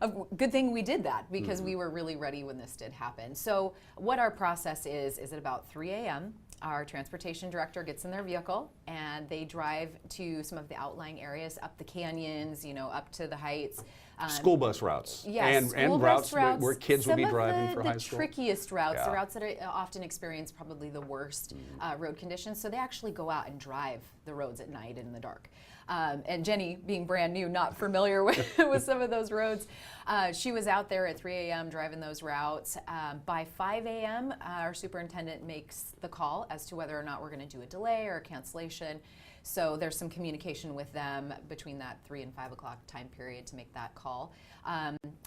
a good thing we did that, because we were really ready when this did happen. So what our process is at about 3 a.m., our transportation director gets in their vehicle and they drive to some of the outlying areas, up the canyons, up to the heights. School bus routes. Yes, and routes where kids will be driving for high school. The trickiest routes, the routes that are often experience probably the worst road conditions. So they actually go out and drive the roads at night in the dark. And Jenny, being brand new, not familiar with some of those roads, she was out there at 3 a.m. driving those routes. By 5 a.m., our superintendent makes the call as to whether or not we're going to do a delay or a cancellation. So there's some communication with them between that 3 and 5 o'clock time period to make that call.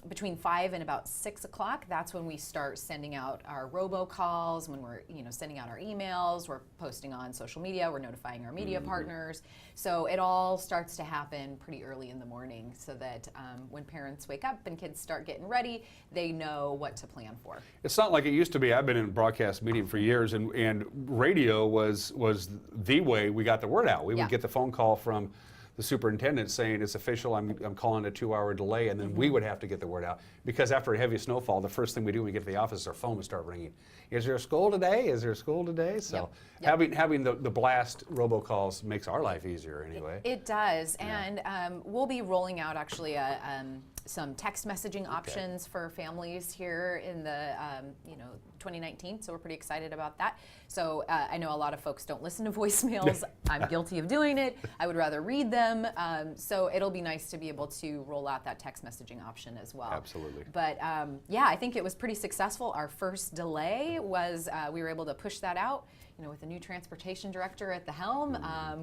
Between 5 and about 6 o'clock, that's when we start sending out our robocalls, when we're sending out our emails, we're posting on social media, we're notifying our media partners. So it all starts to happen pretty early in the morning, so that when parents wake up and kids start getting ready, they know what to plan for. It's not like it used to be. I've been in broadcast media for years, and radio was the way we got the word out. We would get the phone call from the superintendent saying it's official, I'm calling a 2-hour delay, and then we would have to get the word out, because after a heavy snowfall, the first thing we do when we get to the office is our phone would start ringing. Is there a school today? Is there a school today? So having the blast robocalls makes our life easier anyway. It does, and we'll be rolling out actually some text messaging options for families here in the 2019, so we're pretty excited about that. So I know a lot of folks don't listen to voicemails. I'm guilty of doing it. I would rather read them. So it'll be nice to be able to roll out that text messaging option as well. Absolutely. But yeah, I think it was pretty successful. Our first delay was we were able to push that out. With the new transportation director at the helm,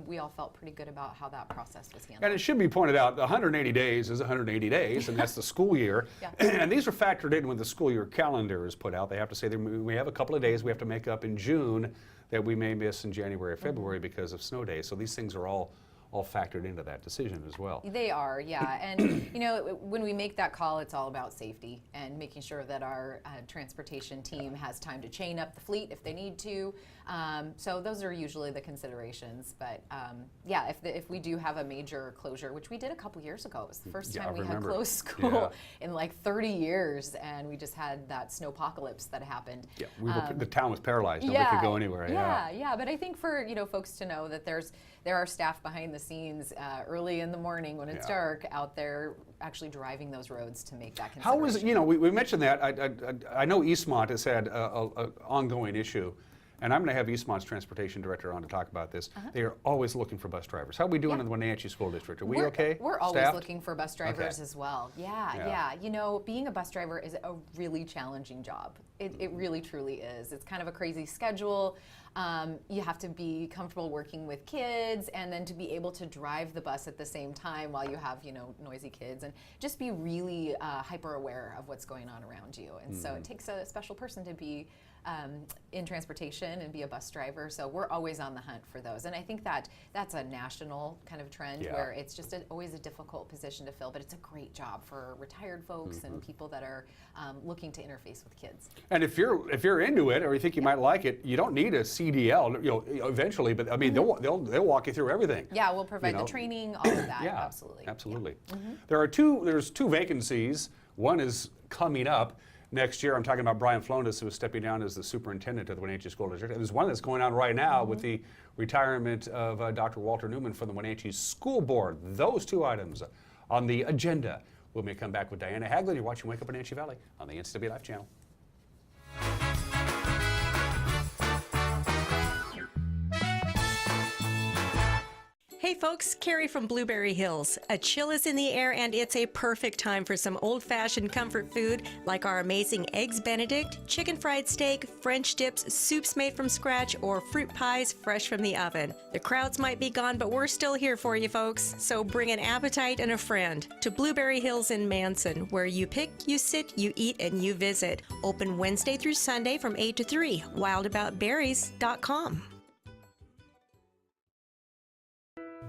we all felt pretty good about how that process was handled. And it should be pointed out, 180 days is 180 days, and that's the school year. And these are factored in when the school year calendar is put out. They have to say that we have a couple of days we have to make up in June that we may miss in January or February because of snow days. So these things are all all factored into that decision as well. They are, yeah. And you know, when we make that call, it's all about safety and making sure that our transportation team has time to chain up the fleet if they need to. So those are usually the considerations. But yeah, if we do have a major closure, which we did a couple years ago, it was the first time we had closed school in like 30 years, and we just had that snowpocalypse that happened. Yeah, the town was paralyzed. Nobody could go anywhere. Yeah. But I think for folks to know that there are staff behind the scenes early in the morning when it's dark out there actually driving those roads to make that consideration. How was it, we mentioned that. I know Eastmont has had an ongoing issue, and I'm going to have Eastmont's transportation director on to talk about this. They are always looking for bus drivers. How are we doing in the Wenatchee School District? Are we okay? We're always Staffed? looking for bus drivers as well. Yeah. You know, being a bus driver is a really challenging job. It really, truly is. It's kind of a crazy schedule. You have to be comfortable working with kids, and then to be able to drive the bus at the same time while you have, noisy kids, and just be really hyper aware of what's going on around you. And so it takes a special person to be in transportation and be a bus driver. So we're always on the hunt for those. And I think that's a national kind of trend where it's just always a difficult position to fill, but it's a great job for retired folks and people that are looking to interface with kids. And if you're into it or you think you might like it, you don't need a CDL, eventually, but I mean they'll walk you through everything. Yeah, we'll provide the training, all of that. Yeah, absolutely. There's two vacancies. One is coming up next year. I'm talking about Brian Flonus, who is stepping down as the superintendent of the Wenatchee School District. And there's one that's going on right now with the retirement of Dr. Walter Newman from the Wenatchee School Board. Those two items on the agenda. We may come back with Diana Haglund. You're watching Wake Up Wenatchee Valley on the NCW Life channel. Hey folks, Carrie from Blueberry Hills. A chill is in the air and it's a perfect time for some old-fashioned comfort food like our amazing Eggs Benedict, chicken fried steak, French dips, soups made from scratch, or fruit pies fresh from the oven. The crowds might be gone, but we're still here for you folks. So bring an appetite and a friend to Blueberry Hills in Manson, where you pick, you sit, you eat, and you visit. Open Wednesday through Sunday from 8 to 3. wildaboutberries.com.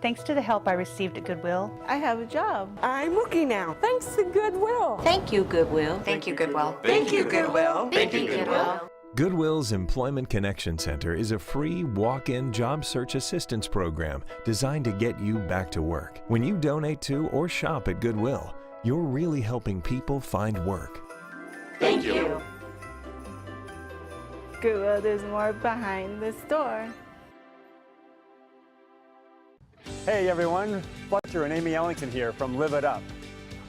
Thanks to the help I received at Goodwill, I have a job. I'm working now. Thanks to Goodwill. Thank you, Goodwill. Thank you, Goodwill. Thank you, Goodwill. Thank you, Goodwill. Goodwill's Employment Connection Center is a free walk-in job search assistance program designed to get you back to work. When you donate to or shop at Goodwill, you're really helping people find work. Thank you. Goodwill, there's more behind the store. Hey everyone, Fletcher and Amy Ellington here from Live It Up.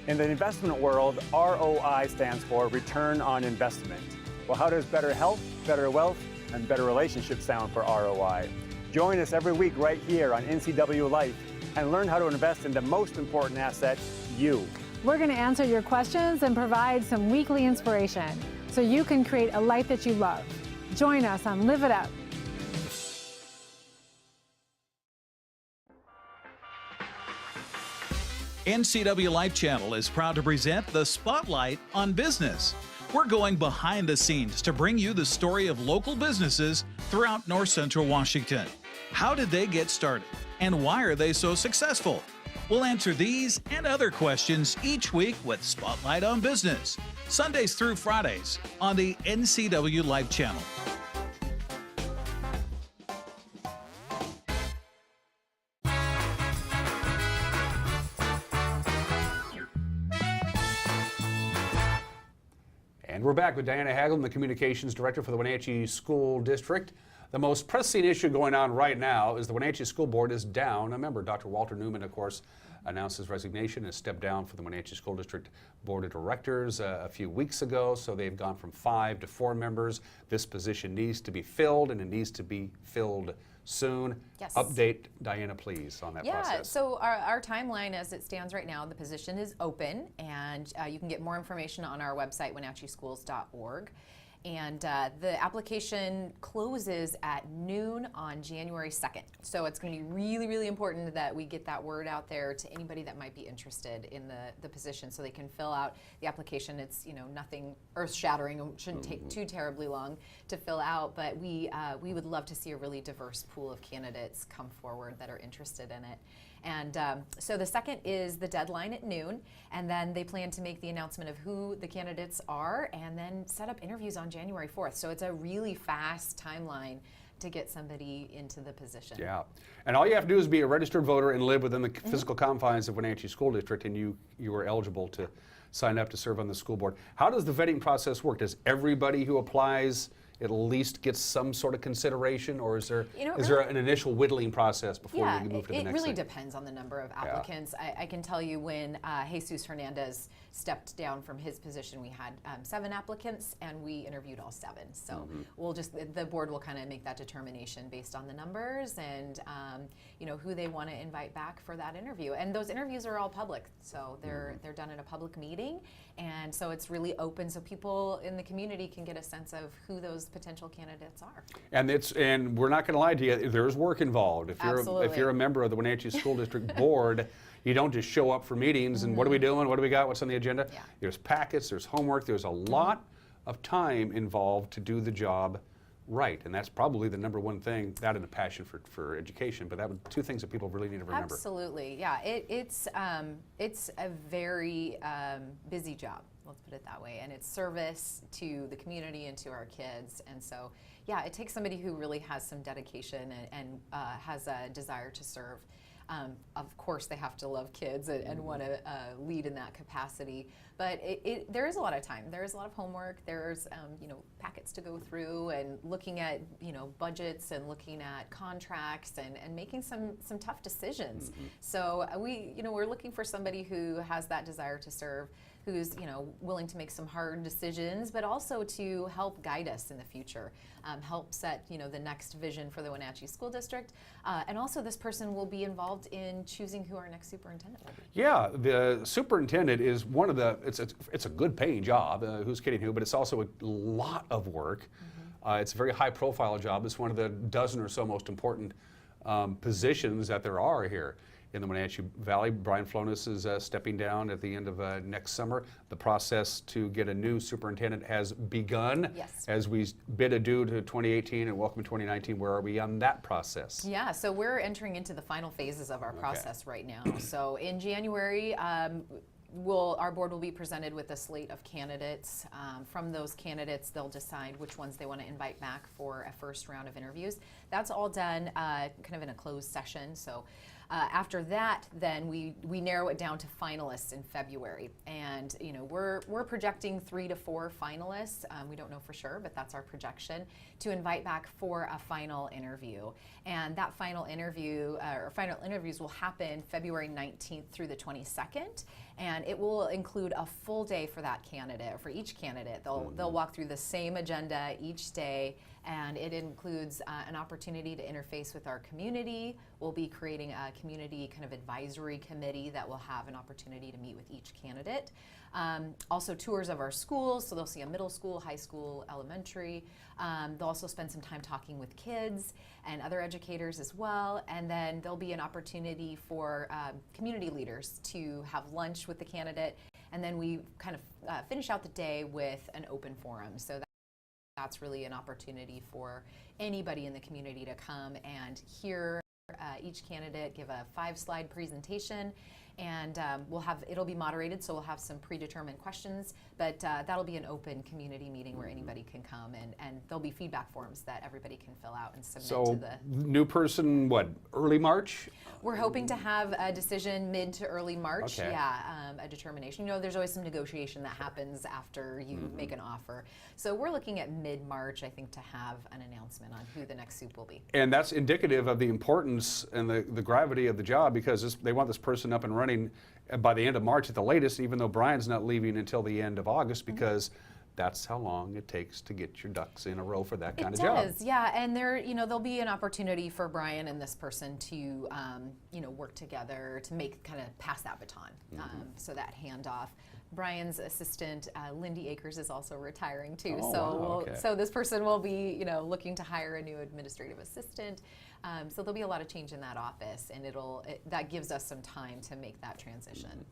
In the investment world, ROI stands for Return on Investment. Well, how does better health, better wealth, and better relationships sound for ROI? Join us every week right here on NCW Life and learn how to invest in the most important asset, you. We're going to answer your questions and provide some weekly inspiration so you can create a life that you love. Join us on Live It Up. NCW Life Channel is proud to present the Spotlight on Business. We're going behind the scenes to bring you the story of local businesses throughout North Central Washington. How did they get started? And why are they so successful? We'll answer these and other questions each week with Spotlight on Business, Sundays through Fridays on the NCW Life Channel. And we're back with Diana Haglund, the Communications Director for the Wenatchee School District. The most pressing issue going on right now is the Wenatchee School Board is down a member. Dr. Walter Newman, of course, announced his resignation and stepped down from the Wenatchee School District Board of Directors a few weeks ago. So they've gone from 5 to 4 members. This position needs to be filled, and it needs to be filled soon. Yes. Update, Diana, please, on that process. Yeah, so our timeline as it stands right now, the position is open, and you can get more information on our website, wenatcheeschools.org. And the application closes at noon on January 2nd. So it's going to be really, really important that we get that word out there to anybody that might be interested in the position, so they can fill out the application. It's, you know, nothing earth-shattering. It shouldn't take too terribly long to fill out, but we would love to see a really diverse pool of candidates come forward that are interested in it. And so the 2nd is the deadline at noon, and then they plan to make the announcement of who the candidates are and then set up interviews on January 4th. So it's a really fast timeline to get somebody into the position. Yeah, and all you have to do is be a registered voter and live within the physical confines of Wenatchee School District, and you are eligible to sign up to serve on the school board. How does the vetting process work? Does everybody who applies at least get some sort of consideration, or is there an initial whittling process before you move to the next it really thing? depends on the number of applicants. I can tell you when Jesus Hernandez stepped down from his position, we had 7 applicants, and we interviewed all 7. So we'll the board will kind of make that determination based on the numbers and you know, who they want to invite back for that interview. And those interviews are all public, so they're done in a public meeting, and so it's really open, so people in the community can get a sense of who those potential candidates are. And we're not going to lie to you, there's work involved. If you're a member of the Wenatchee School District Board, you don't just show up for meetings and what are we doing, what do we got, what's on the agenda? Yeah. There's packets, there's homework, there's a lot of time involved to do the job right, and that's probably the number one thing, that and a passion for education, but that would 2 things that people really need to remember. Absolutely, yeah. It's a very busy job, let's put it that way, and it's service to the community and to our kids, and so yeah, it takes somebody who really has some dedication and has a desire to serve. Of course, they have to love kids and want to lead in that capacity. But there is a lot of time. There is a lot of homework. There's you know, packets to go through and looking at, you know, budgets and looking at contracts and making some tough decisions. So we're looking for somebody who has that desire to serve, who's, you know, willing to make some hard decisions, but also to help guide us in the future, help set, you know, the next vision for the Wenatchee School District, and also this person will be involved in choosing who our next superintendent will be. Yeah, the superintendent is one of the, it's a good paying job, who's kidding who, but it's also a lot of work. It's a very high profile job. It's one of the dozen or so most important positions that there are here in the Wenatchee Valley. Brian Flonis is stepping down at the end of next summer. The process to get a new superintendent has begun. Yes. As we bid adieu to 2018 and welcome 2019, where are we on that process? Yeah, so we're entering into the final phases of our process right now. So in January, our board will be presented with a slate of candidates. From those candidates, they'll decide which ones they want to invite back for a first round of interviews. That's all done kind of in a closed session. So after that, then we narrow it down to finalists in February, and you know, we're projecting 3 to 4 finalists. We don't know for sure, but that's our projection to invite back for a final interview. And that final interview or final interviews will happen February 19th through the 22nd, and it will include a full day for that candidate. For each candidate, they'll walk through the same agenda each day. And it includes an opportunity to interface with our community. We'll be creating a community kind of advisory committee that will have an opportunity to meet with each candidate. Also tours of our schools, so they'll see a middle school, high school, elementary. They'll also spend some time talking with kids and other educators as well. And then there'll be an opportunity for community leaders to have lunch with the candidate. And then we kind of finish out the day with an open forum. So that's really an opportunity for anybody in the community to come and hear each candidate give a 5-slide presentation, and it'll be moderated, so we'll have some predetermined questions, but that'll be an open community meeting where anybody can come, and there'll be feedback forms that everybody can fill out and submit to the... New person, what, early March? We're hoping to have a decision mid to early March. Okay. Yeah, a determination. You know, there's always some negotiation that happens after you make an offer. So we're looking at mid-March, I think, to have an announcement on who the next soup will be. And that's indicative of the importance and the gravity of the job, because they want this person up and running by the end of March at the latest, even though Brian's not leaving until the end of August, because that's how long it takes to get your ducks in a row for that kind of job. It does, yeah, and there'll be an opportunity for Brian and this person to, work together to pass that baton, so that handoff. Brian's assistant, Lindy Akers, is also retiring too. Oh, so wow, okay. so this person will be, looking to hire a new administrative assistant. So there'll be a lot of change in that office, and that gives us some time to make that transition.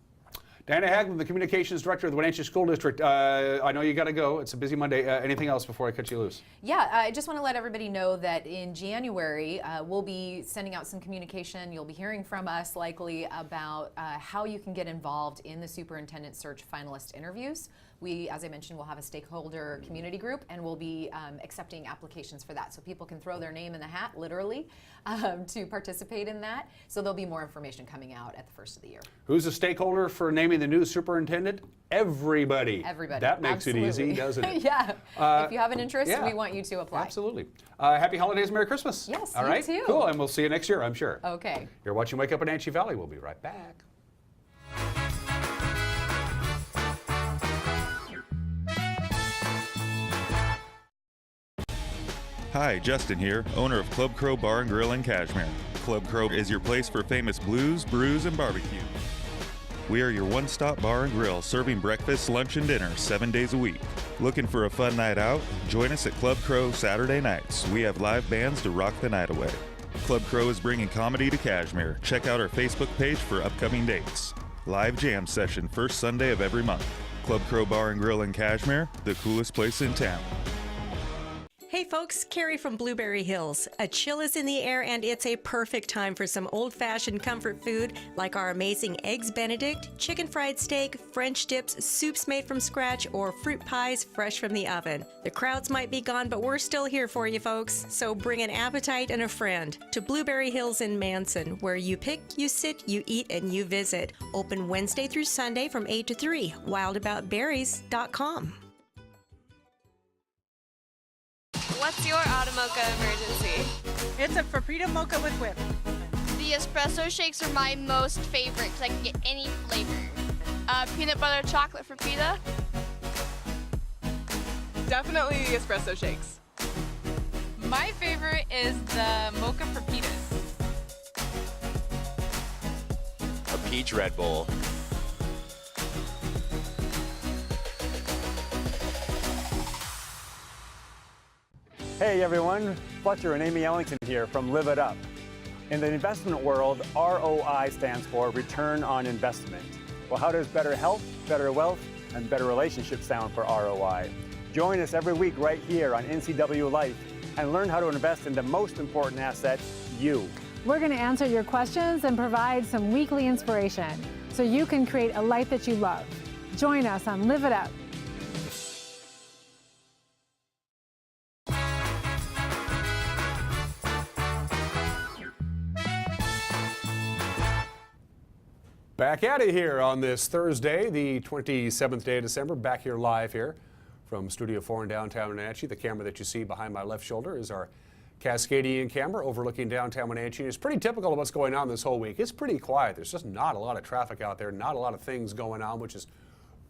Diana Haglund, the Communications Director of the Wenatchee School District. I know you got to go. It's a busy Monday. Anything else before I cut you loose? Yeah, I just want to let everybody know that in January, we'll be sending out some communication. You'll be hearing from us likely about how you can get involved in the superintendent search finalist interviews. We, as I mentioned, will have a stakeholder community group, and we'll be accepting applications for that. So people can throw their name in the hat, literally, to participate in that. So there'll be more information coming out at the first of the year. Who's a stakeholder for naming the new superintendent? Everybody. Everybody. That makes Absolutely. it easy, doesn't it? Yeah. If you have an interest, yeah. we want you to apply. Absolutely. Happy holidays, Merry Christmas. Yes, All you right? too. Cool, and we'll see you next year, I'm sure. Okay. You're watching Wake Up Wenatchee Valley. We'll be right back. Hi, Justin here, owner of Club Crow Bar and Grill in Cashmere. Club Crow is your place for famous blues, brews, and barbecue. We are your one-stop bar and grill, serving breakfast, lunch, and dinner 7 days a week. Looking for a fun night out? Join us at Club Crow Saturday nights. We have live bands to rock the night away. Club Crow is bringing comedy to Cashmere. Check out our Facebook page for upcoming dates. Live jam session first Sunday of every month. Club Crow Bar and Grill in Cashmere, the coolest place in town. Hey folks, Carrie from Blueberry Hills. A chill is in the air and it's a perfect time for some old-fashioned comfort food like our amazing Eggs Benedict, chicken fried steak, French dips, soups made from scratch, or fruit pies fresh from the oven. The crowds might be gone, but we're still here for you folks. So bring an appetite and a friend to Blueberry Hills in Manson, where you pick, you sit, you eat, and you visit. Open Wednesday through Sunday from 8 to 3. wildaboutberries.com. What's your auto mocha emergency? It's a Frappuccino mocha with whip. The espresso shakes are my most favorite because I can get any flavor. Peanut butter chocolate Frappuccino. Definitely the espresso shakes. My favorite is the mocha Frappitas. A peach Red Bull. Hey everyone, Fletcher and Amy Ellington here from Live It Up. In the investment world, ROI stands for Return on Investment. Well, how does better health, better wealth, and better relationships sound for ROI? Join us every week right here on NCW Life and learn how to invest in the most important asset, you. We're going to answer your questions and provide some weekly inspiration so you can create a life that you love. Join us on Live It Up. Back at it here on this Thursday, the 27th day of December, back here live here from Studio 4 in downtown Wenatchee. The camera that you see behind my left shoulder is our Cascadian camera overlooking downtown Wenatchee. It's pretty typical of what's going on this whole week. It's pretty quiet. There's just not a lot of traffic out there, not a lot of things going on, which is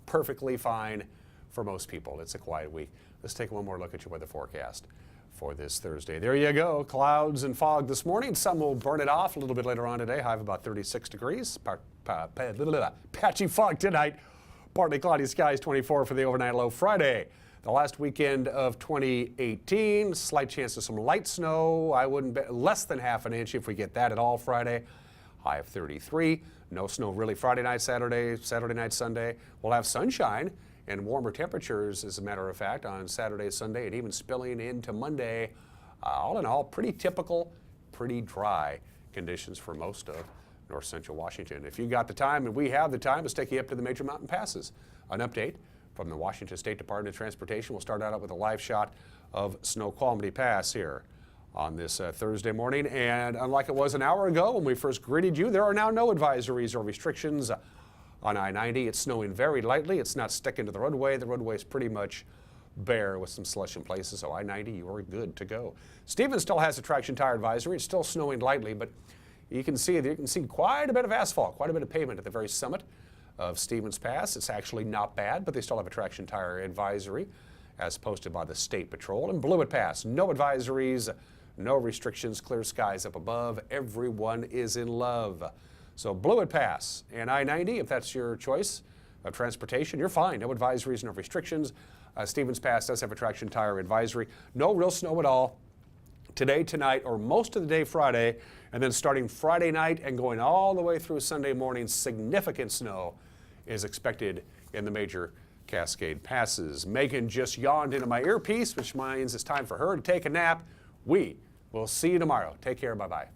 perfectly fine for most people. It's a quiet week. Let's take one more look at your weather forecast for this Thursday. There you go. Clouds and fog this morning. Some will burn it off a little bit later on today. High of about 36 degrees. Patchy fog tonight. Partly cloudy skies, 24 for the overnight low Friday. The last weekend of 2018. Slight chance of some light snow. I wouldn't bet less than half an inch if we get that at all Friday. High of 33. No snow really Friday night, Saturday night, Sunday. We'll have sunshine and warmer temperatures, as a matter of fact, on Saturday, Sunday, and even spilling into Monday. All in all, pretty typical, pretty dry conditions for most of north central Washington. If you got the time, and we have the time, let's take you up to the major mountain passes. An update from the Washington State Department of Transportation. We'll start out with a live shot of Snoqualmie Pass here on this Thursday morning. And unlike it was an hour ago when we first greeted you, there are now no advisories or restrictions on I-90. It's snowing very lightly. It's not sticking to the roadway. The roadway is pretty much bare with some slush in places, so I-90, you are good to go. Stevens still has a traction tire advisory. It's still snowing lightly, but you can see quite a bit of asphalt, quite a bit of pavement at the very summit of Stevens Pass. It's actually not bad, but they still have a traction tire advisory as posted by the State Patrol. And Blewett Pass, no advisories, no restrictions, clear skies up above. Everyone is in love. So Blewett Pass and I-90, if that's your choice, of transportation, you're fine. No advisories, no restrictions. Stevens Pass does have a traction tire advisory. No real snow at all today, tonight, or most of the day Friday, and then starting Friday night and going all the way through Sunday morning, significant snow is expected in the major Cascade passes. Megan just yawned into my earpiece, which means it's time for her to take a nap. We will see you tomorrow. Take care. Bye-bye.